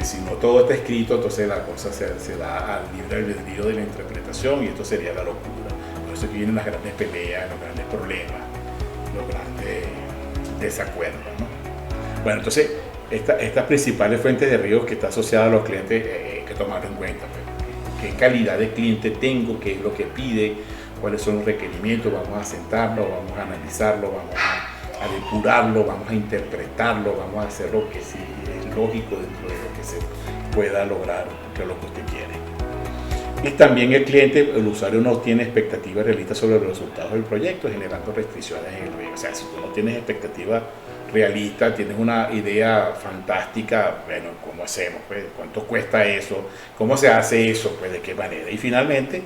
si no todo está escrito, entonces la cosa se da al libre albedrío de la interpretación y esto sería la locura. Por eso que vienen las grandes peleas, los grandes problemas, los grandes desacuerdos, ¿no? Bueno, entonces estas principales fuentes de riesgos que está asociada a los clientes hay que tomarlo en cuenta. Pues. ¿Qué calidad de cliente tengo? ¿Qué es lo que pide? ¿Cuáles son los requerimientos? Vamos a sentarlo, vamos a analizarlo, vamos a depurarlo, vamos a interpretarlo, vamos a hacer lo que sí es lógico dentro de lo que se pueda lograr, que es lo que usted quiere. Y también el cliente, el usuario no tiene expectativas realistas sobre los resultados del proyecto, generando restricciones en el proyecto. O sea, si tú no tienes expectativas realistas, tienes una idea fantástica, bueno, ¿cómo hacemos? Pues, ¿cuánto cuesta eso? ¿Cómo se hace eso? Pues, ¿de qué manera? Y finalmente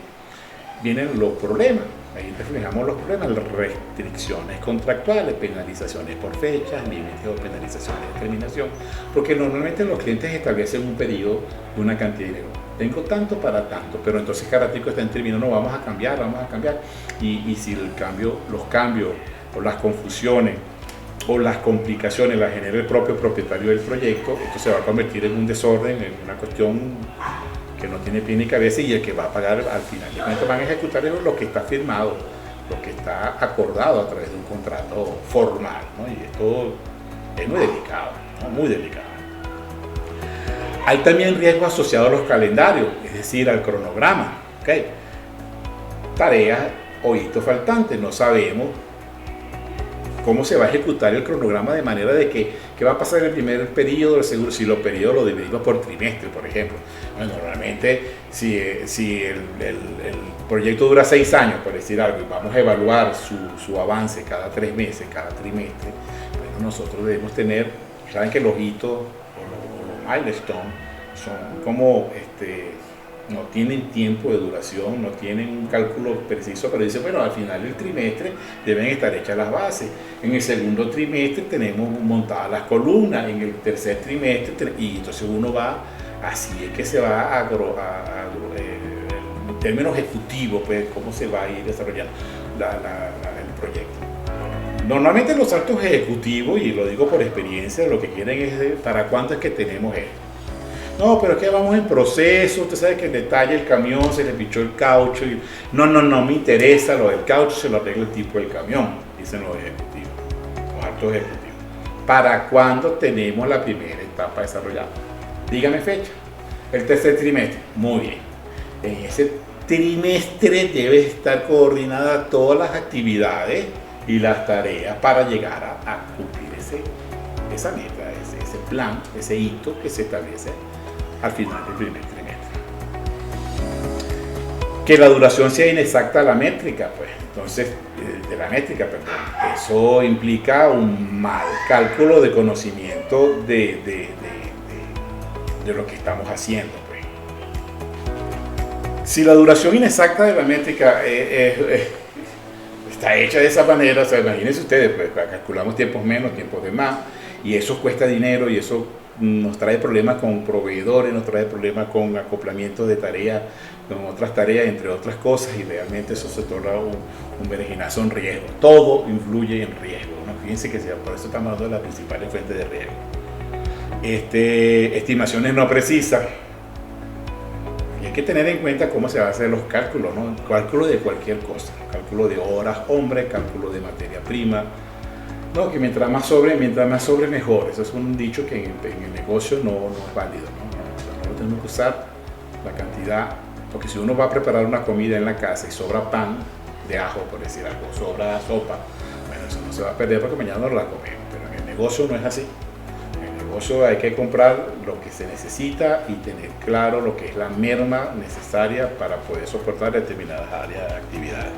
vienen los problemas. Ahí reflejamos los problemas, las restricciones contractuales, penalizaciones por fechas, límites o penalizaciones de terminación, porque normalmente los clientes establecen un pedido de una cantidad de dinero. Tengo tanto para tanto, pero entonces cada ratico está en términos, no, vamos a cambiar, y si los cambios o las confusiones o las complicaciones las genera el propio propietario del proyecto, esto se va a convertir en un desorden, en una cuestión que no tiene pie ni cabeza, y el que va a pagar al final de cuentas van a ejecutar lo que está firmado, lo que está acordado a través de un contrato formal, ¿no? Y esto es muy delicado, ¿no? Muy delicado. Hay también riesgos asociados a los calendarios, es decir, al cronograma. ¿Okay? Tareas o hitos faltantes, no sabemos cómo se va a ejecutar el cronograma de manera de que qué va a pasar en el primer periodo del seguro, si los periodos los dividimos por trimestre, por ejemplo. Bueno, normalmente, si el proyecto dura 6 años, por decir algo, y vamos a evaluar su avance cada 3 meses, cada trimestre, bueno, nosotros debemos tener, saben que los hitos o los milestones son como no tienen tiempo de duración, no tienen un cálculo preciso, pero dice, bueno, al final del trimestre deben estar hechas las bases. En el segundo trimestre tenemos montadas las columnas, en el tercer trimestre, y entonces uno va, así es que se va en términos ejecutivos, pues, cómo se va a ir desarrollando el proyecto. Normalmente los actos ejecutivos, y lo digo por experiencia, lo que quieren es para cuándo es que tenemos esto. No, pero es que vamos en proceso, usted sabe que en detalle el camión se le pichó el caucho. No me interesa lo del caucho, se lo arregla el tipo del camión, dicen los ejecutivos, los actos ejecutivos. ¿Para cuándo tenemos la primera etapa desarrollada? Dígame fecha. El tercer trimestre. Muy bien. En ese trimestre debe estar coordinada todas las actividades y las tareas para llegar a cumplir esa meta, ese plan, ese hito que se establece al final del primer trimestre. Que la duración sea inexacta a la métrica, pues, entonces, de la métrica, perdón, eso implica un mal cálculo de conocimiento de lo que estamos haciendo, pues. Si la duración inexacta de la métrica está hecha de esa manera, o sea, imagínense ustedes, pues, calculamos tiempos menos, tiempos de más, y eso cuesta dinero, y eso nos trae problemas con proveedores, nos trae problemas con acoplamiento de tareas, con otras tareas, entre otras cosas, y realmente eso se torna un berenjenazo en riesgo. Todo influye en riesgo, ¿no? Fíjense que por eso estamos hablando de las principales fuentes de riesgo. Estimaciones no precisas. Y hay que tener en cuenta cómo se van a hacer los cálculos, ¿no? Cálculo de cualquier cosa, cálculo de horas hombre, cálculo de materia prima. No, que mientras más sobre mejor. Eso es un dicho que en el negocio no es válido, ¿no? No tenemos que usar la cantidad, porque si uno va a preparar una comida en la casa y sobra pan de ajo, por decir algo, sobra sopa, bueno, eso no se va a perder porque mañana no la comemos. Pero en el negocio no es así. En el negocio hay que comprar lo que se necesita y tener claro lo que es la merma necesaria para poder soportar determinadas áreas de actividades.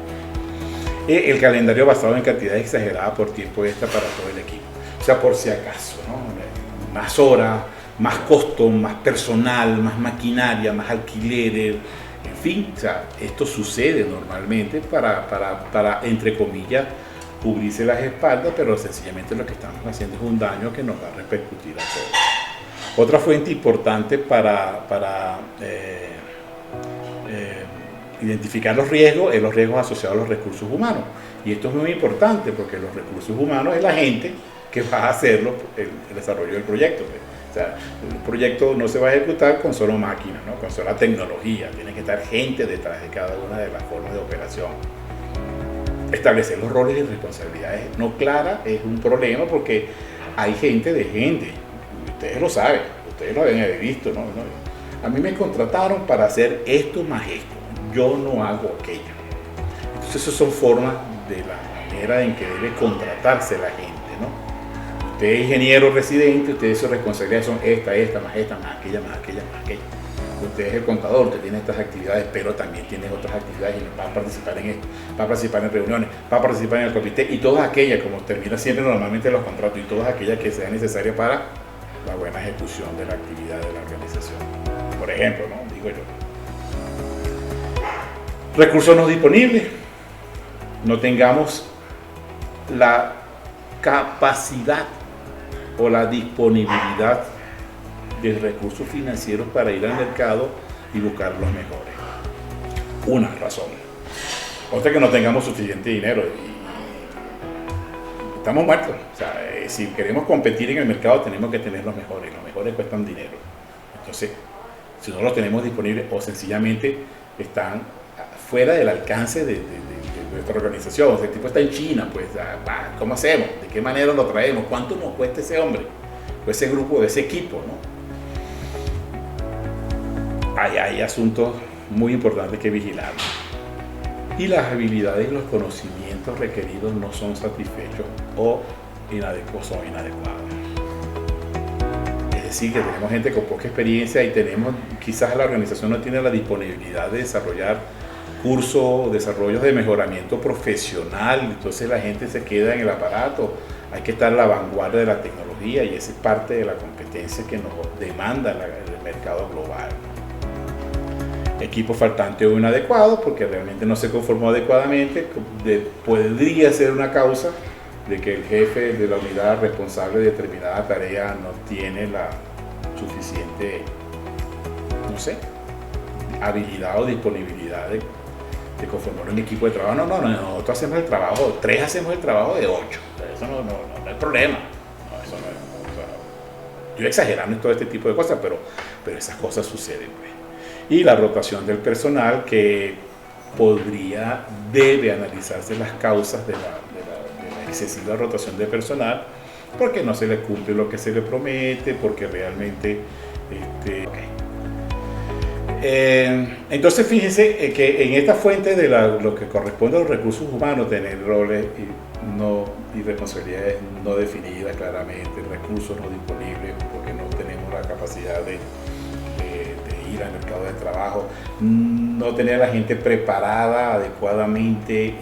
El calendario basado en cantidades exageradas por tiempo extra para todo el equipo. O sea, por si acaso, ¿no? Más horas, más costo, más personal, más maquinaria, más alquileres, en fin, o sea, esto sucede normalmente para entre comillas, cubrirse las espaldas, pero sencillamente lo que estamos haciendo es un daño que nos va a repercutir a todos. Otra fuente importante para identificar los riesgos es los riesgos asociados a los recursos humanos. Y esto es muy importante porque los recursos humanos es la gente que va a hacer el desarrollo del proyecto. O sea, el proyecto no se va a ejecutar con solo máquinas, ¿no? Con sola tecnología. Tiene que estar gente detrás de cada una de las formas de operación. Establecer los roles y responsabilidades no claras es un problema porque hay gente de gente. Ustedes lo saben, ustedes lo deben haber visto, ¿no? A mí me contrataron para hacer esto más esto. Yo no hago aquello. Entonces esas son formas de la manera en que debe contratarse la gente, ¿no? Usted es ingeniero residente, ustedes sus responsabilidades son esta, más aquella. Usted es el contador, usted tiene estas actividades, pero también tiene otras actividades y va a participar en esto, va a participar en reuniones, va a participar en el comité y todas aquellas, como termina siempre normalmente los contratos, y todas aquellas que sean necesarias para la buena ejecución de la actividad de la organización. Por ejemplo, ¿no? Digo yo. Recursos no disponibles. No tengamos la capacidad o la disponibilidad de recursos financieros para ir al mercado y buscar los mejores. Una razón. Otra, que no tengamos suficiente dinero y estamos muertos. O sea, si queremos competir en el mercado tenemos que tener los mejores cuestan dinero. Entonces, si no los tenemos disponibles o sencillamente están fuera del alcance de nuestra organización, ese tipo está en China, pues, ¿cómo hacemos? ¿De qué manera lo traemos? ¿Cuánto nos cuesta ese hombre? O ese grupo, ese equipo, ¿no? Hay asuntos muy importantes que vigilar. y las habilidades y los conocimientos requeridos no son satisfechos o son inadecuados. Es decir, que tenemos gente con poca experiencia y quizás la organización no tiene la disponibilidad de desarrollar cursos, desarrollos de mejoramiento profesional, entonces la gente se queda en el aparato. Hay que estar a la vanguardia de la tecnología y esa es parte de la competencia que nos demanda el mercado global. Equipo faltante o inadecuado, porque realmente no se conformó adecuadamente, podría ser una causa de que el jefe de la unidad responsable de determinada tarea no tiene la suficiente, habilidad o disponibilidad de conformar un equipo de trabajo. No, nosotros hacemos el trabajo, 3 hacemos el trabajo de 8. Eso no es problema. No, eso no es, o sea, yo exagerando en todo este tipo de cosas, pero esas cosas suceden, pues. Y la rotación del personal, que debe analizarse las causas de la excesiva rotación de personal, porque no se le cumple lo que se le promete, porque realmente entonces fíjense que en esta fuente de lo que corresponde a los recursos humanos, tener roles y responsabilidades no definidas claramente, recursos no disponibles porque no tenemos la capacidad de ir al mercado de trabajo, no tener a la gente preparada adecuadamente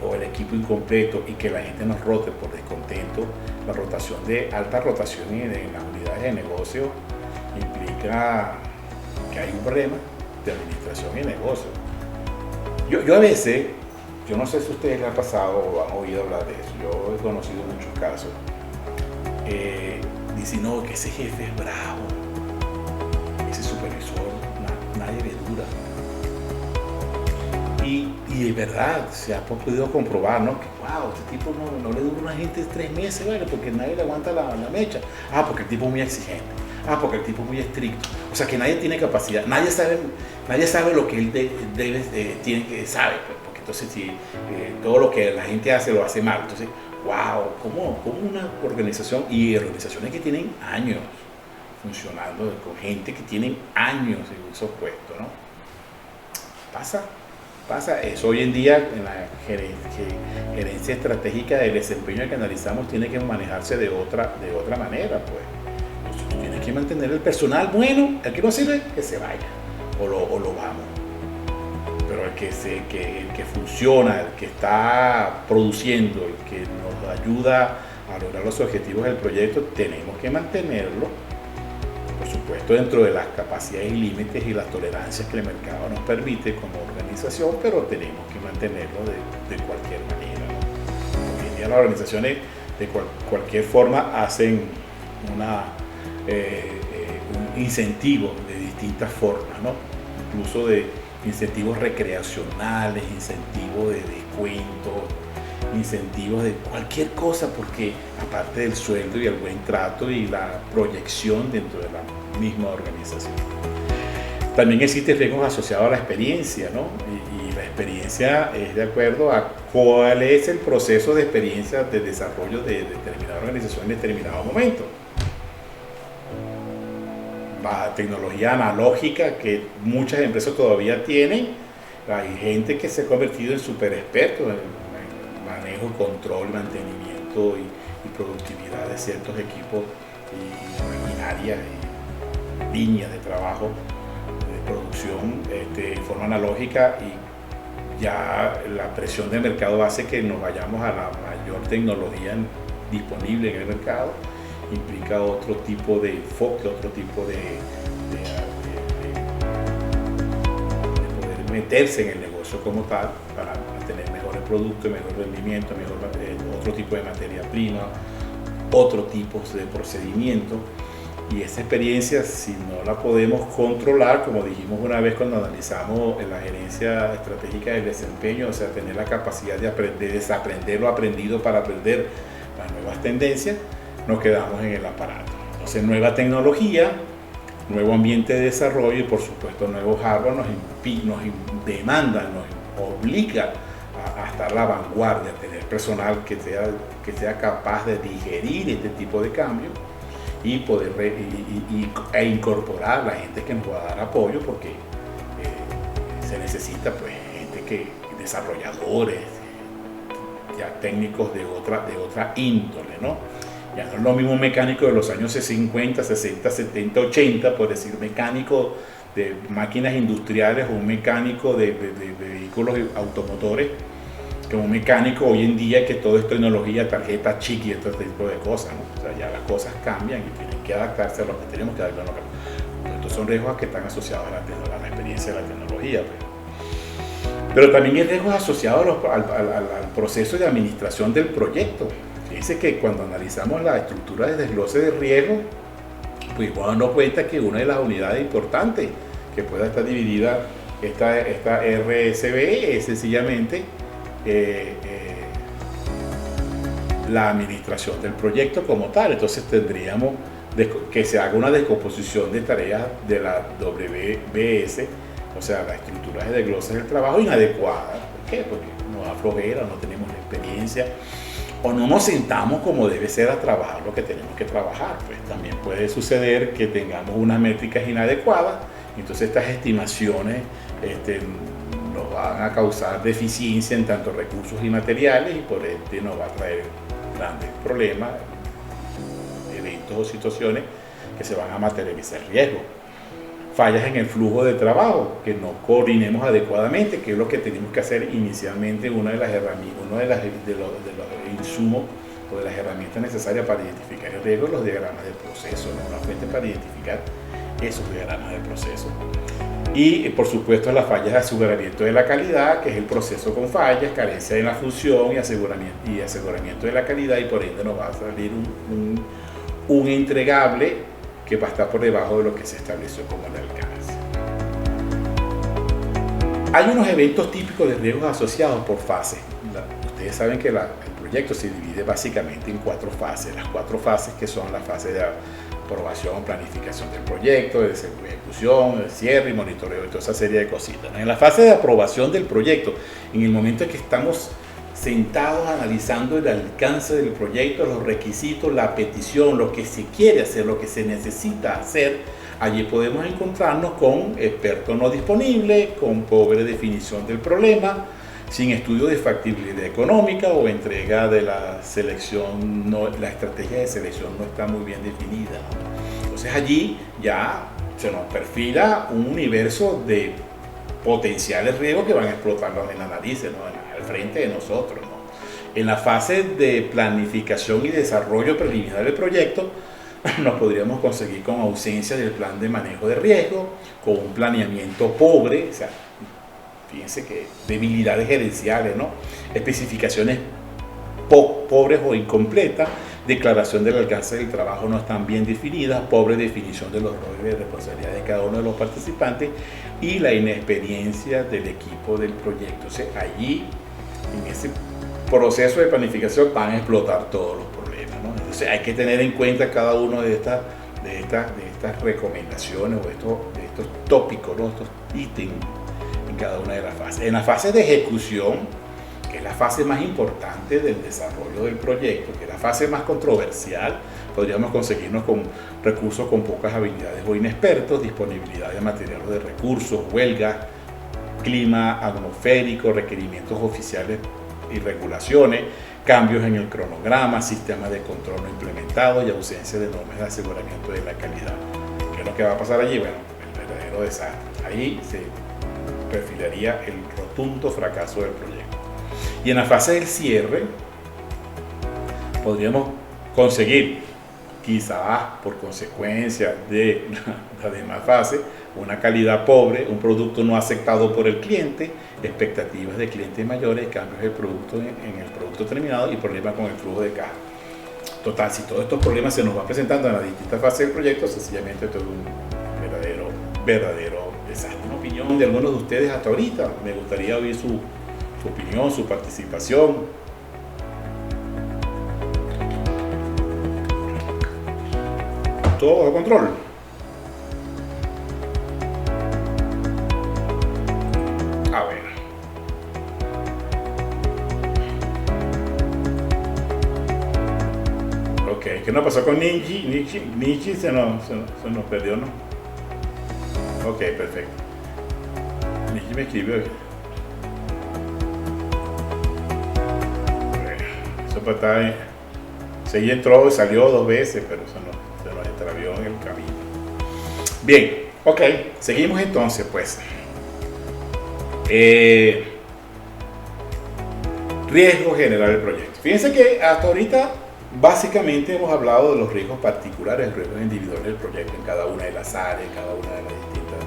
o el equipo incompleto y que la gente nos rote por descontento. La rotación alta rotación en las unidades de negocio implica que hay un problema de administración y negocio. Yo a veces, yo no sé si a ustedes les ha pasado o han oído hablar de eso, yo he conocido muchos casos, dicen, no, que ese jefe es bravo, ese supervisor, nadie le dura. Y es verdad, se ha podido comprobar, ¿no? Que wow, este tipo no le dura a una gente 3 meses, ¿vale? Porque nadie le aguanta la mecha. Porque el tipo es muy exigente. Porque el tipo es muy estricto. O sea, que nadie tiene capacidad, nadie sabe lo que él sabe, pues, porque entonces si todo lo que la gente hace lo hace mal. Entonces, wow, ¿cómo una organización, y organizaciones que tienen años funcionando, con gente que tienen años en esos puestos, ¿no? Pasa eso hoy en día en la gerencia estratégica del desempeño que analizamos tiene que manejarse de otra manera, pues. Tienes que mantener el personal bueno, el que no sirve, que se vaya, o lo vamos. Pero el que funciona, el que está produciendo, el que nos ayuda a lograr los objetivos del proyecto, tenemos que mantenerlo, por supuesto, dentro de las capacidades y límites y las tolerancias que el mercado nos permite como organización, pero tenemos que mantenerlo de cualquier manera, ¿no? Hoy en día las organizaciones de cualquier forma hacen un incentivo de distintas formas, ¿no? Incluso de incentivos recreacionales, incentivos de descuentos, incentivos de cualquier cosa, porque aparte del sueldo y el buen trato y la proyección dentro de la misma organización. También existen riesgos asociados a la experiencia, ¿no? Y la experiencia es de acuerdo a cuál es el proceso de experiencia de desarrollo de determinada organización en determinado momento. La tecnología analógica que muchas empresas todavía tienen, hay gente que se ha convertido en super expertos en manejo, control, mantenimiento y productividad de ciertos equipos y maquinarias y líneas de trabajo de producción de forma analógica, y ya la presión del mercado hace que nos vayamos a la mayor tecnología disponible en el mercado. Implica otro tipo de enfoque, otro tipo de poder meterse en el negocio como tal para tener mejores productos, mejor rendimiento, otro tipo de materia prima, otro tipo de procedimiento. Y esa experiencia, si no la podemos controlar, como dijimos una vez cuando analizamos la gerencia estratégica del desempeño, o sea, tener la capacidad de desaprender lo aprendido para aprender las nuevas tendencias, nos quedamos en el aparato. Entonces, nueva tecnología, nuevo ambiente de desarrollo y por supuesto nuevos hardware nos demandan, nos obliga a estar a la vanguardia, a tener personal que sea capaz de digerir este tipo de cambios y poder e incorporar a la gente que nos va a dar apoyo, porque se necesita, pues, gente de desarrolladores, ya técnicos de otra índole, ¿no? Ya no es lo mismo un mecánico de los años 50, 60, 70, 80, por decir mecánico de máquinas industriales o un mecánico de vehículos automotores, que un mecánico hoy en día que todo es tecnología, tarjeta, chip y este tipo de cosas, ¿no? O sea, ya las cosas cambian y tienen que adaptarse a lo que tenemos que adaptarnos. Estos son riesgos que están asociados a la experiencia de la tecnología. Pero también hay riesgos asociados al proceso de administración del proyecto. Dice que cuando analizamos la estructura de desglose de riesgo, pues vamos a darnos cuenta que una de las unidades importantes que pueda estar dividida esta RSB es sencillamente la administración del proyecto como tal. Entonces tendríamos que se haga una descomposición de tareas de la WBS, o sea, la estructura de desglose del trabajo inadecuada. ¿Por qué? Porque nos da flojera, no tenemos la experiencia o no nos sentamos como debe ser a trabajar lo que tenemos que trabajar. Pues también puede suceder que tengamos unas métricas inadecuadas, entonces estas estimaciones nos van a causar deficiencia en tanto recursos y materiales y por ende nos va a traer grandes problemas, eventos o situaciones que se van a materializar riesgos. Fallas en el flujo de trabajo, que no coordinemos adecuadamente, que es lo que tenemos que hacer inicialmente. Una de las herramientas, uno de los insumos o de las herramientas necesarias para identificar el riesgo, los diagramas de proceso, ¿no? Una fuente para identificar esos diagramas de proceso. Y por supuesto las fallas de aseguramiento de la calidad, que es el proceso con fallas, carencia en la función y aseguramiento de la calidad, y por ende nos va a salir un entregable que va a estar por debajo de lo que se estableció como el alcance. Hay unos eventos típicos de riesgos asociados por fases. Ustedes saben que el proyecto se divide básicamente en 4 fases. Las 4 fases que son las fases de aprobación, planificación del proyecto, de ejecución, de cierre y monitoreo y toda esa serie de cositas. En la fase de aprobación del proyecto, en el momento en que estamos sentados analizando el alcance del proyecto, los requisitos, la petición, lo que se quiere hacer, lo que se necesita hacer, allí podemos encontrarnos con expertos no disponibles, con pobre definición del problema, sin estudio de factibilidad económica o entrega de la selección, la estrategia de selección no está muy bien definida, ¿no? Entonces allí ya se nos perfila un universo de potenciales riesgos que van a explotarnos en la nariz, ¿no? Al frente de nosotros, ¿no? En la fase de planificación y desarrollo preliminar del proyecto, nos podríamos conseguir con ausencia del plan de manejo de riesgo, con un planeamiento pobre, o sea, fíjense que debilidades gerenciales, ¿no? Especificaciones pobres o incompletas, declaración del alcance del trabajo no están bien definidas, pobre definición de los roles y responsabilidades de cada uno de los participantes y la inexperiencia del equipo del proyecto. O sea, allí, en ese proceso de planificación, van a explotar todos los problemas, ¿no? Entonces hay que tener en cuenta cada uno de estas recomendaciones o de estos tópicos, ¿no? Estos ítems en cada una de las fases. En la fase de ejecución, que es la fase más importante del desarrollo del proyecto, que es la fase más controversial, podríamos conseguirnos con recursos con pocas habilidades o inexpertos, disponibilidad de materiales de recursos, huelgas, clima atmosférico, requerimientos oficiales y regulaciones, cambios en el cronograma, sistemas de control no implementados y ausencia de normas de aseguramiento de la calidad. ¿Qué es lo que va a pasar allí? Bueno, el verdadero desastre. Ahí se perfilaría el rotundo fracaso del proyecto. Y en la fase del cierre podríamos conseguir, quizás por consecuencia de la demás fase, una calidad pobre, un producto no aceptado por el cliente, expectativas de clientes mayores, cambios del producto en el producto terminado y problemas con el flujo de caja. Total, si todos estos problemas se nos van presentando en las distintas fases del proyecto, sencillamente esto es un verdadero desastre. Una opinión de algunos de ustedes hasta ahorita, me gustaría oír su opinión, su participación. Todo bajo control. A ver. Ok, ¿qué nos pasó con Nietzsche se nos perdió, ¿no? Ok, perfecto. Nietzsche me escribió. Sí entró y salió 2 veces, pero eso no, se nos extravió en el camino. Bien, ok, seguimos entonces pues. Riesgo general del proyecto. Fíjense que hasta ahorita básicamente hemos hablado de los riesgos particulares, los riesgos individuales del proyecto en cada una de las áreas, cada una de las distintas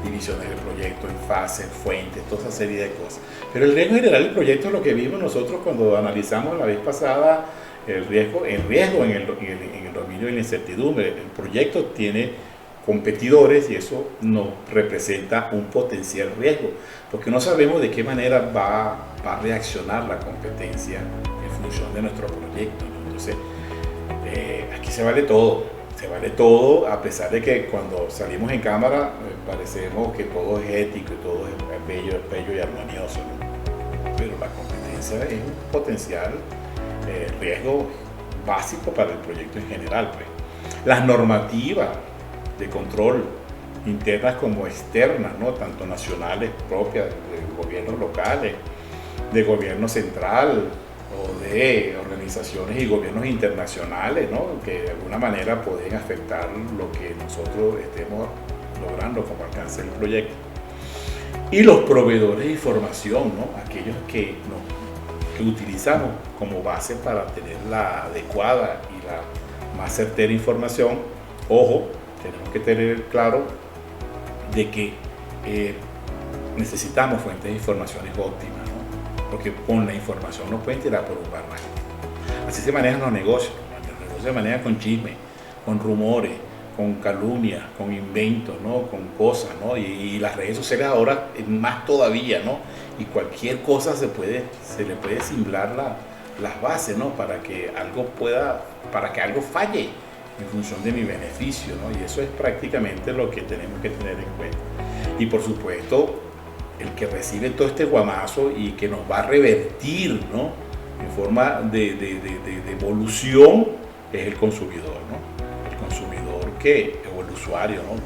divisiones del proyecto, en fases, fuentes, toda esa serie de cosas. Pero el riesgo general del proyecto es lo que vimos nosotros cuando analizamos la vez pasada el riesgo en el dominio de la incertidumbre. El proyecto tiene competidores y eso nos representa un potencial riesgo, porque no sabemos de qué manera va a reaccionar la competencia en función de nuestro proyecto, ¿no? Entonces, aquí se vale todo, a pesar de que cuando salimos en cámara parecemos que todo es ético y todo es bello y armonioso, ¿no? Pero la competencia es un potencial riesgo básico para el proyecto en general, pues. Las normativas de control internas como externas, ¿no? Tanto nacionales propias de gobiernos locales, de gobierno central o de organizaciones y gobiernos internacionales, ¿no? Que de alguna manera pueden afectar lo que nosotros estemos logrando como alcance del proyecto. Y los proveedores de información, ¿no? Aquellos que utilizamos como base para tener la adecuada y la más certera información. Ojo, tenemos que tener claro de que necesitamos fuentes de informaciones óptimas, ¿no? Porque con la información no pueden tirar por un barranco. Así se manejan los negocios. Los negocios se manejan con chisme, con rumores, con calumnias, con inventos, ¿no? Con cosas, ¿no? Y las redes sociales ahora más todavía, ¿no? Y cualquier cosa se le puede simbrar las bases, ¿no? Para que algo falle en función de mi beneficio, ¿no? Y eso es prácticamente lo que tenemos que tener en cuenta. Y por supuesto, el que recibe todo este guamazo y que nos va a revertir, ¿no? En forma de evolución es el consumidor, ¿no? El consumidor o el usuario, ¿no?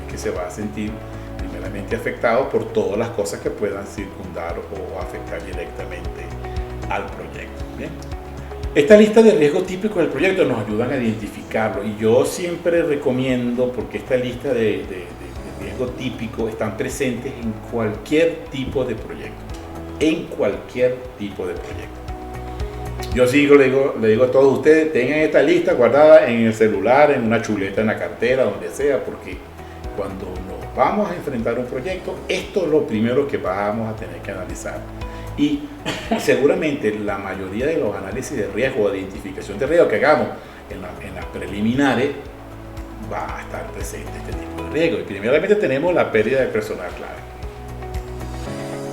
que se va a sentir primeramente afectado por todas las cosas que puedan circundar o afectar directamente al proyecto. ¿Bien? Esta lista de riesgos típicos del proyecto nos ayudan a identificarlo y yo siempre recomiendo, porque esta lista de riesgos típicos están presentes en cualquier tipo de proyecto, Yo sigo, le digo a todos ustedes, tengan esta lista guardada en el celular, en una chuleta, en la cartera, donde sea, porque cuando nos vamos a enfrentar un proyecto, esto es lo primero que vamos a tener que analizar. Y seguramente la mayoría de los análisis de riesgo o de identificación de riesgo que hagamos en las preliminares va a estar presente este tipo de riesgo. Y primeramente tenemos la pérdida de personal clave.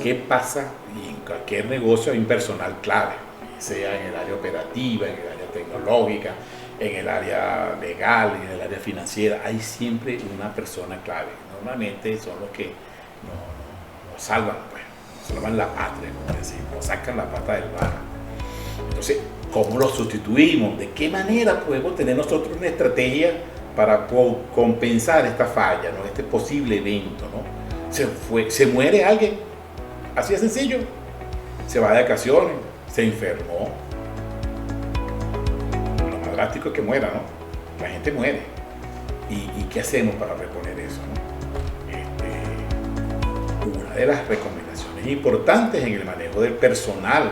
¿Qué pasa? Y en cualquier negocio hay un personal clave, sea en el área operativa, en el área tecnológica, en el área legal, en el área financiera, hay siempre una persona clave. Normalmente son los que nos salvan, pues, nos salvan la patria, como decimos, nos sacan la pata del barro. Entonces, ¿cómo lo sustituimos? ¿De qué manera podemos tener nosotros una estrategia para compensar esta falla, ¿no? Este posible evento, ¿no? Se muere alguien, así de sencillo, se va de vacaciones, se enfermó. Lo más drástico es que muera, ¿no? La gente muere. ¿Y qué hacemos para reponer eso, ¿no? Una de las recomendaciones importantes en el manejo del personal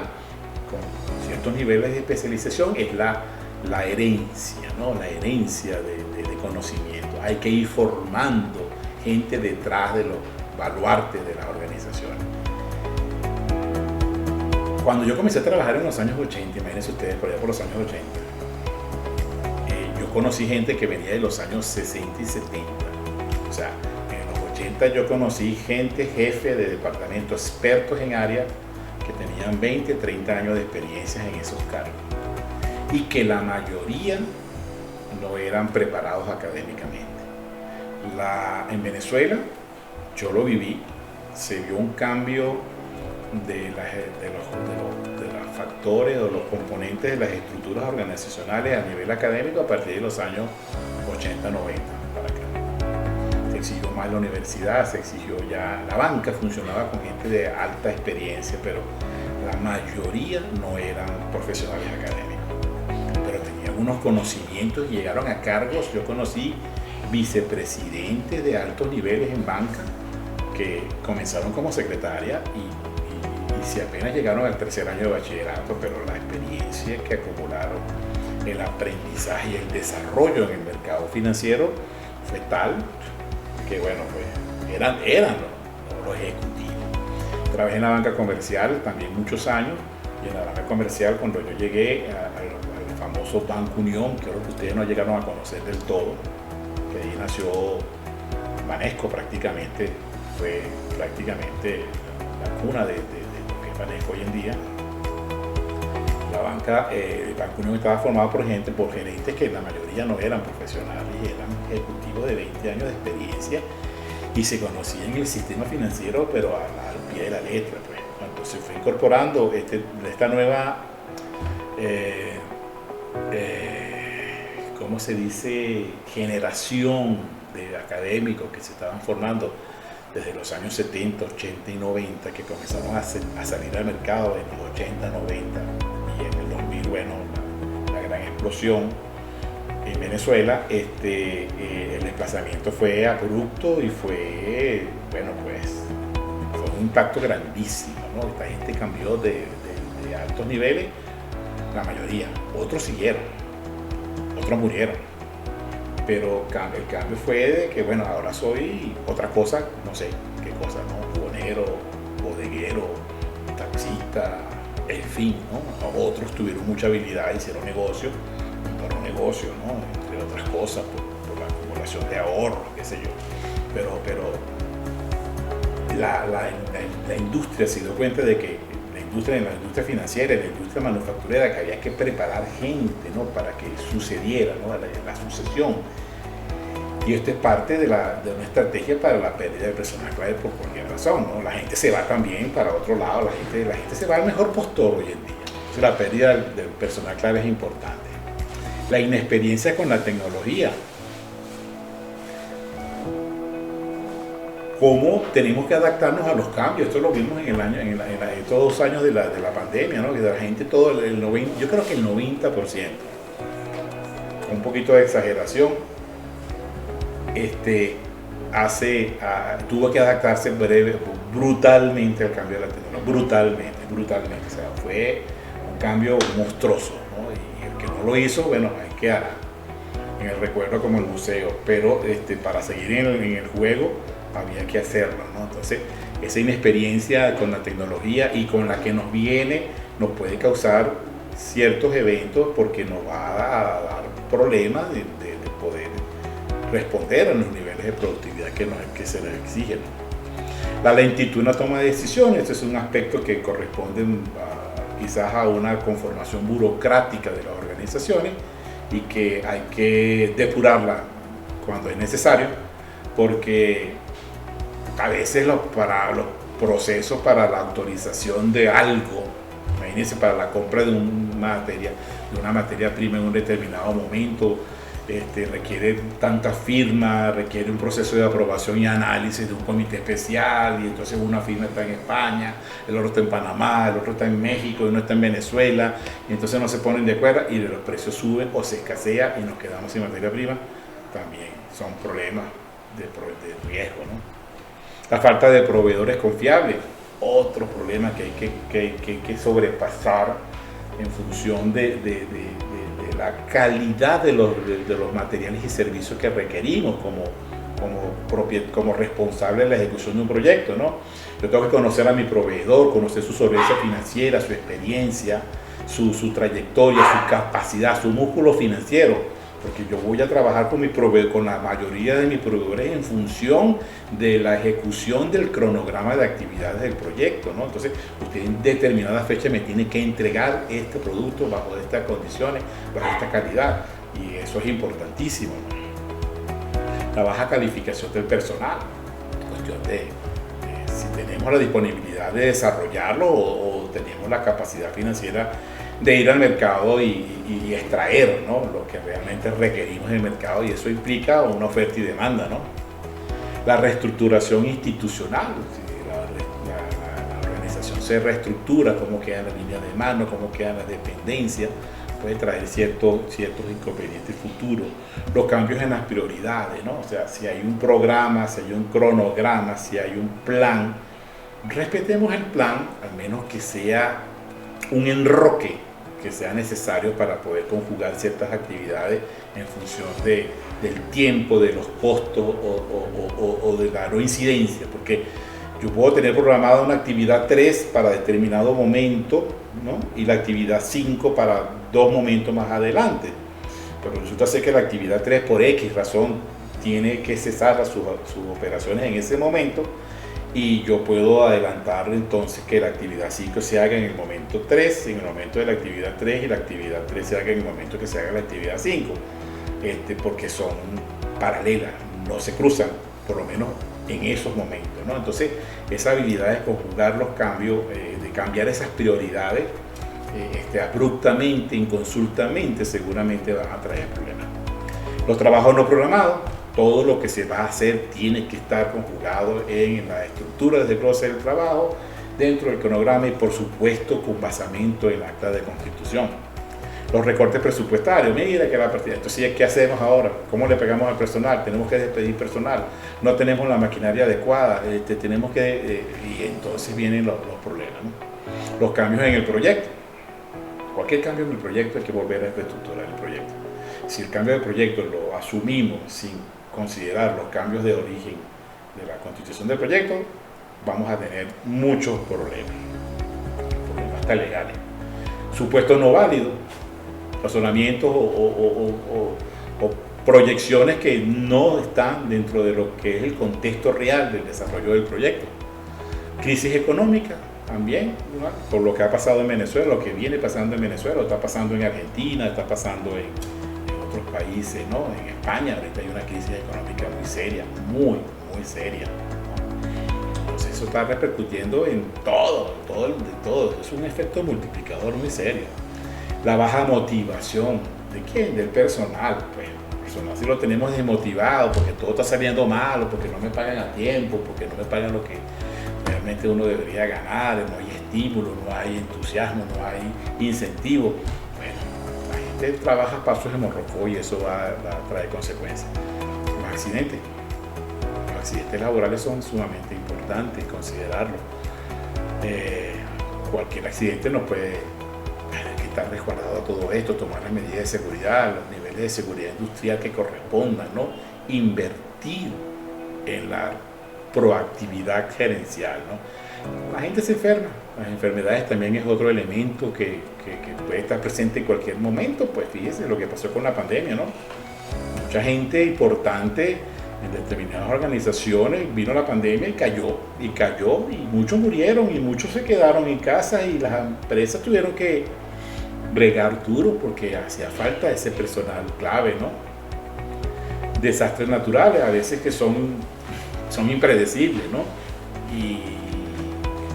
con ciertos niveles de especialización es la herencia, ¿no? La herencia de conocimiento. Hay que ir formando gente detrás de los baluartes de las organizaciones. Cuando yo comencé a trabajar en los años 80, imagínense ustedes, por allá por los años 80, yo conocí gente que venía de los años 60 y 70. O sea, en los 80 yo conocí gente, jefe de departamento, expertos en área, que tenían 20, 30 años de experiencia en esos cargos. Y que la mayoría no eran preparados académicamente. En Venezuela, yo lo viví, se vio un cambio de los factores o los componentes de las estructuras organizacionales a nivel académico a partir de los años 80, 90 para acá. Se exigió más la universidad, se exigió ya la banca, funcionaba con gente de alta experiencia, pero la mayoría no eran profesionales académicos, pero tenían unos conocimientos y llegaron a cargos. Yo conocí vicepresidentes de altos niveles en banca que comenzaron como secretaria y si apenas llegaron al tercer año de bachillerato, pero la experiencia que acumularon, el aprendizaje y el desarrollo en el mercado financiero fue tal que, bueno, pues eran los ejecutivos. Trabajé en la banca comercial también muchos años, y en la banca comercial, cuando yo llegué al famoso Banco Unión, creo que ustedes no llegaron a conocer del todo, que ahí nació Banesco, prácticamente fue la cuna de lo que es Banesco hoy en día. La banca, el Banco Unión estaba formado por gerentes que la mayoría no eran profesionales, eran ejecutivos de 20 años de experiencia y se conocían el sistema financiero, pero al pie de la letra. Pues. Cuando se fue incorporando esta nueva, ¿cómo se dice?, generación de académicos que se estaban formando desde los años 70, 80 y 90, que comenzaron a salir al mercado en los 80, 90 y en el 2000, bueno, la gran explosión en Venezuela, el desplazamiento fue abrupto y fue, bueno, pues fue un impacto grandísimo, ¿no? Esta gente cambió de altos niveles, la mayoría, otros siguieron, otros murieron, pero el cambio fue de que, bueno, ahora soy otra cosa, no sé qué cosa, ¿no? Buhonero, bodeguero, taxista, en fin, ¿no? Otros tuvieron mucha habilidad, hicieron negocio, montaron negocio, ¿no? Entre otras cosas, por la acumulación de ahorros, qué sé yo. Pero la industria se dio cuenta de que en la industria financiera, en la industria manufacturera, que había que preparar gente, ¿no?, para que sucediera, ¿no?, la sucesión. Y esto es parte de una estrategia para la pérdida del personal clave por cualquier razón, ¿no? La gente se va también para otro lado, la gente se va al mejor postor hoy en día. Entonces la pérdida del personal clave es importante. La inexperiencia con la tecnología. Cómo tenemos que adaptarnos a los cambios. Esto lo vimos en estos 2 años de la pandemia, ¿no? Que la gente, yo creo que el 90%, un poquito de exageración, tuvo que adaptarse brutalmente al cambio de la tecnología, brutalmente. O sea, fue un cambio monstruoso, ¿no? Y el que no lo hizo, bueno, hay que en el recuerdo como el museo, pero para seguir en el juego había que hacerlo, ¿no? Entonces, esa inexperiencia con la tecnología y con la que nos viene nos puede causar ciertos eventos porque nos va a dar problemas de poder responder a los niveles de productividad que se nos exigen. La lentitud en la toma de decisiones, este es un aspecto que corresponde quizás a una conformación burocrática de las organizaciones y que hay que depurarla cuando es necesario, porque a veces para los procesos para la autorización de algo, imagínense, para la compra de una materia prima en un determinado momento, requiere tanta firma, requiere un proceso de aprobación y análisis de un comité especial, y entonces una firma está en España, el otro está en Panamá, el otro está en México y uno está en Venezuela, y entonces no se ponen de acuerdo y los precios suben o se escasea y nos quedamos sin materia prima. También son problemas de riesgo, ¿no? La falta de proveedores confiables, otro problema que hay que sobrepasar en función de la calidad de los materiales y servicios que requerimos como responsable de la ejecución de un proyecto, ¿no? Yo tengo que conocer a mi proveedor, conocer su solvencia financiera, su experiencia, su trayectoria, su capacidad, su músculo financiero, porque yo voy a trabajar con la mayoría de mis proveedores en función de la ejecución del cronograma de actividades del proyecto, ¿no? Entonces, usted en determinada fecha me tiene que entregar este producto bajo estas condiciones, bajo esta calidad, y eso es importantísimo, ¿no? La baja calificación del personal, cuestión de si tenemos la disponibilidad de desarrollarlo o tenemos la capacidad financiera de ir al mercado y extraer, ¿no?, lo que realmente requerimos del mercado, y eso implica una oferta y demanda, ¿no? La reestructuración institucional, la organización se reestructura, cómo quedan las líneas de mano, cómo quedan las dependencias, puede traer ciertos inconvenientes futuros. Los cambios en las prioridades, ¿no? O sea, si hay un programa, si hay un cronograma, si hay un plan, respetemos el plan, al menos que sea un enroque que sea necesario para poder conjugar ciertas actividades en función del tiempo, de los costos o de la no incidencia, porque yo puedo tener programada una actividad 3 para determinado momento, ¿no? Y la actividad 5 para 2 momentos más adelante, pero resulta ser que la actividad 3 por X razón tiene que cesar sus operaciones en ese momento, y yo puedo adelantar entonces que la actividad 5 se haga en el momento 3, en el momento de la actividad 3, y la actividad 3 se haga en el momento que se haga la actividad 5, porque son paralelas, no se cruzan, por lo menos en esos momentos, ¿no? Entonces, esa habilidad de conjugar los cambios, de cambiar esas prioridades abruptamente, inconsultamente, seguramente van a traer problemas. Los trabajos no programados, todo lo que se va a hacer tiene que estar conjugado en la estructura desde el proceso del trabajo, dentro del cronograma y por supuesto con basamento en el acta de constitución. Los recortes presupuestarios, mira que la partida, entonces ¿qué hacemos ahora? ¿Cómo le pegamos al personal? Tenemos que despedir personal, no tenemos la maquinaria adecuada, tenemos que, y entonces vienen los problemas, ¿no? Los cambios en el proyecto, cualquier cambio en el proyecto hay que volver a reestructurar el proyecto. Si el cambio de proyecto lo asumimos sin considerar los cambios de origen de la constitución del proyecto, vamos a tener muchos problemas hasta legales. Supuestos no válidos, razonamientos o proyecciones que no están dentro de lo que es el contexto real del desarrollo del proyecto. Crisis económica también, ¿no? Por lo que ha pasado en Venezuela, lo que viene pasando en Venezuela, está pasando en Argentina, está pasando en otros países, ¿no? En España ahorita hay una crisis económica muy seria, muy seria, ¿no? Entonces eso está repercutiendo en todo. Es un efecto multiplicador muy serio. La baja motivación, ¿de quién? Del personal, pues. El personal si lo tenemos desmotivado porque todo está saliendo mal, o porque no me pagan a tiempo, porque no me pagan lo que realmente uno debería ganar, no hay estímulo, no hay entusiasmo, no hay incentivo. Trabaja a pasos de morrocoy y eso va a traer consecuencias. Los accidentes laborales son sumamente importantes considerarlo. Cualquier accidente no puede estar resguardado a todo esto, tomar las medidas de seguridad, los niveles de seguridad industrial que correspondan, ¿no? Invertir en la proactividad gerencial, ¿no? La gente se enferma. Las enfermedades también es otro elemento que puede estar presente en cualquier momento. Pues fíjese lo que pasó con la pandemia, ¿no? Mucha gente importante en determinadas organizaciones vino la pandemia y cayó, y muchos murieron, y muchos se quedaron en casa, y las empresas tuvieron que bregar duro porque hacía falta ese personal clave, ¿no? Desastres naturales, a veces que son impredecibles, ¿no?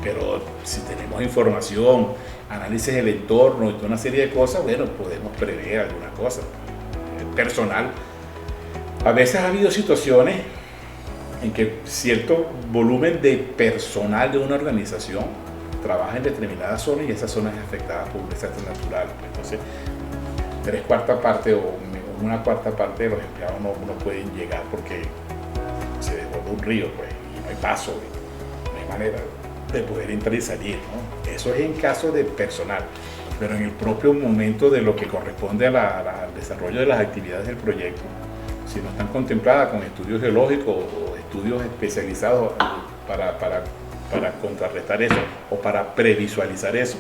Pero si tenemos información, análisis del entorno y toda una serie de cosas, bueno, podemos prever alguna cosa. Personal. A veces ha habido situaciones en que cierto volumen de personal de una organización trabaja en determinadas zonas y esa zona es afectada por un desastre natural. Entonces, 3/4 parte o una cuarta parte de los empleados no pueden llegar porque se desborda un río, pues, y no hay paso, no hay manera de poder entrar y salir, ¿no? Eso es en caso de personal, pero en el propio momento de lo que corresponde al desarrollo de las actividades del proyecto, si no están contempladas con estudios geológicos o estudios especializados para contrarrestar eso o para previsualizar eso,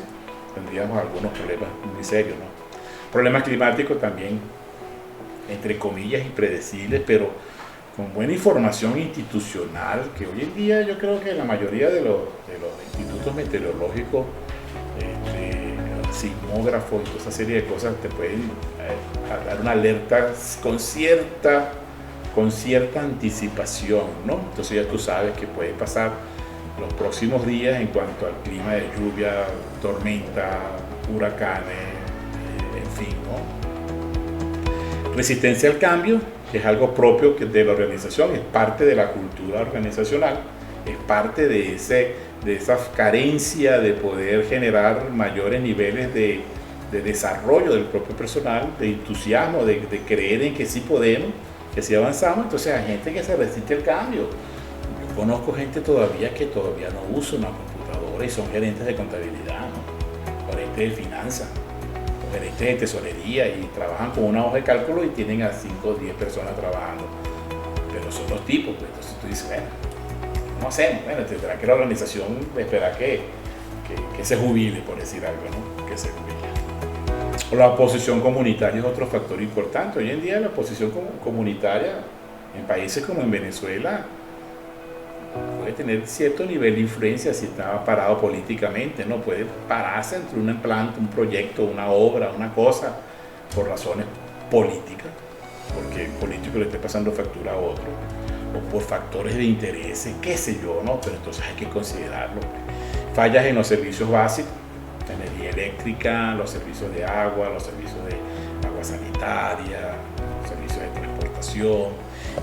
tendríamos algunos problemas muy serios, ¿no? Problemas climáticos también, entre comillas, impredecibles, pero con buena información institucional, que hoy en día yo creo que la mayoría de los institutos meteorológicos, sismógrafos y toda esa serie de cosas te pueden dar una alerta con cierta anticipación, ¿no? Entonces ya tú sabes que puede pasar los próximos días en cuanto al clima de lluvia, tormenta, huracanes, en fin, ¿no? Resistencia al cambio, que es algo propio de la organización, es parte de la cultura organizacional, es parte de esa carencia de poder generar mayores niveles de desarrollo del propio personal, de entusiasmo, de creer en que sí podemos, que sí avanzamos. Entonces hay gente que se resiste al cambio. Yo conozco gente todavía que todavía no usa una computadora y son gerentes de contabilidad, ¿no? Gerentes de finanzas, gerentes de tesorería, y trabajan con una hoja de cálculo y tienen a 5 o 10 personas trabajando. Pero son los tipos, pues. Entonces tú dices, bueno, ¿cómo hacemos? Bueno, tendrá que la organización esperar que se jubile, por decir algo, ¿no? Que se jubile. La oposición comunitaria es otro factor importante. Hoy en día la oposición comunitaria en países como en Venezuela puede tener cierto nivel de influencia si está parado políticamente, ¿no? Puede pararse entre un implante, un proyecto, una obra, una cosa, por razones políticas, porque el político le esté pasando factura a otro, o por factores de interés, qué sé yo, ¿no? Pero entonces hay que considerarlo. Fallas en los servicios básicos, energía eléctrica, los servicios de agua, los servicios de agua sanitaria, los servicios de transportación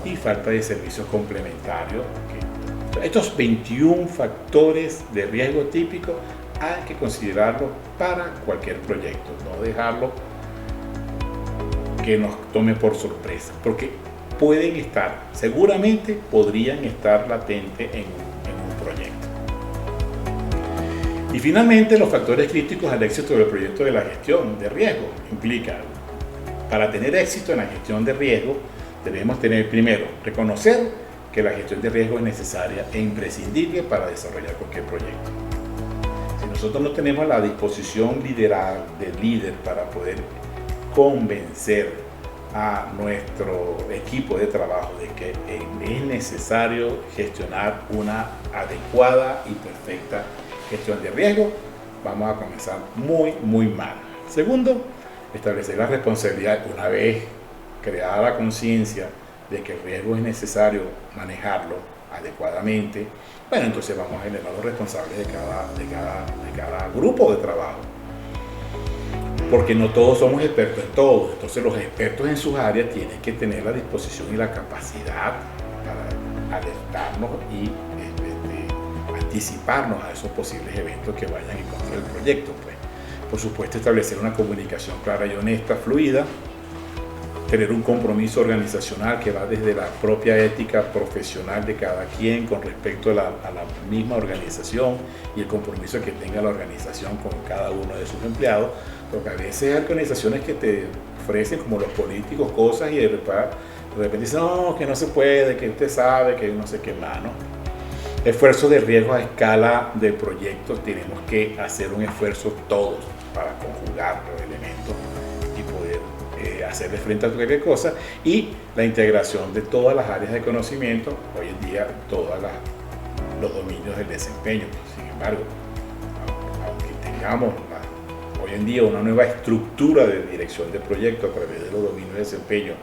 y falta de servicios complementarios. Estos 21 factores de riesgo típico hay que considerarlos para cualquier proyecto, no dejarlo que nos tome por sorpresa, porque pueden estar, seguramente podrían estar latentes en un proyecto. Y finalmente, los factores críticos al éxito del proyecto de la gestión de riesgo implican, para tener éxito en la gestión de riesgo, debemos tener primero, reconocer que la gestión de riesgo es necesaria e imprescindible para desarrollar cualquier proyecto. Si nosotros no tenemos la disposición lideral del líder para poder convencer a nuestro equipo de trabajo de que es necesario gestionar una adecuada y perfecta gestión de riesgo, vamos a comenzar muy mal. Segundo, establecer la responsabilidad. Una vez creada la conciencia de que el riesgo es necesario manejarlo adecuadamente, bueno, entonces vamos a generar los responsables de cada grupo de trabajo, porque no todos somos expertos en todo. Entonces los expertos en sus áreas tienen que tener la disposición y la capacidad para alertarnos y anticiparnos a esos posibles eventos que vayan en contra del proyecto. Pues, por supuesto, establecer una comunicación clara y honesta, fluida, tener un compromiso organizacional que va desde la propia ética profesional de cada quien con respecto a la misma organización y el compromiso que tenga la organización con cada uno de sus empleados, porque a veces hay organizaciones que te ofrecen, como los políticos, cosas y de repente dicen, no, que no se puede, que usted sabe, que no sé qué más, ¿no? Esfuerzo de riesgo a escala de proyectos. Tenemos que hacer un esfuerzo todos para conjugar los elementos y poder hacerle frente a cualquier cosa, y la integración de todas las áreas de conocimiento, hoy en día todos los dominios del desempeño. Sin embargo, aunque tengamos hoy en día una nueva estructura de dirección de proyectos a través de los dominios de desempeño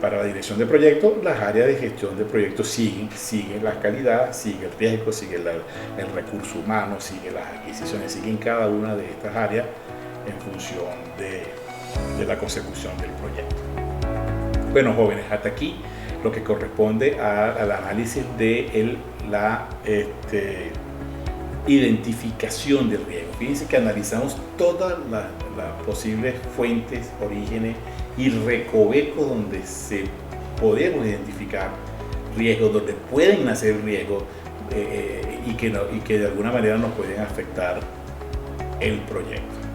para la dirección de proyectos, las áreas de gestión de proyectos siguen la calidad, sigue el riesgo, sigue el recurso humano, sigue las adquisiciones, siguen cada una de estas áreas en función de la consecución del proyecto. Bueno, jóvenes, hasta aquí lo que corresponde al análisis de la identificación del riesgo. Fíjense que analizamos todas las posibles fuentes, orígenes y recovecos donde podemos identificar riesgos, donde pueden nacer riesgos y que de alguna manera nos pueden afectar el proyecto.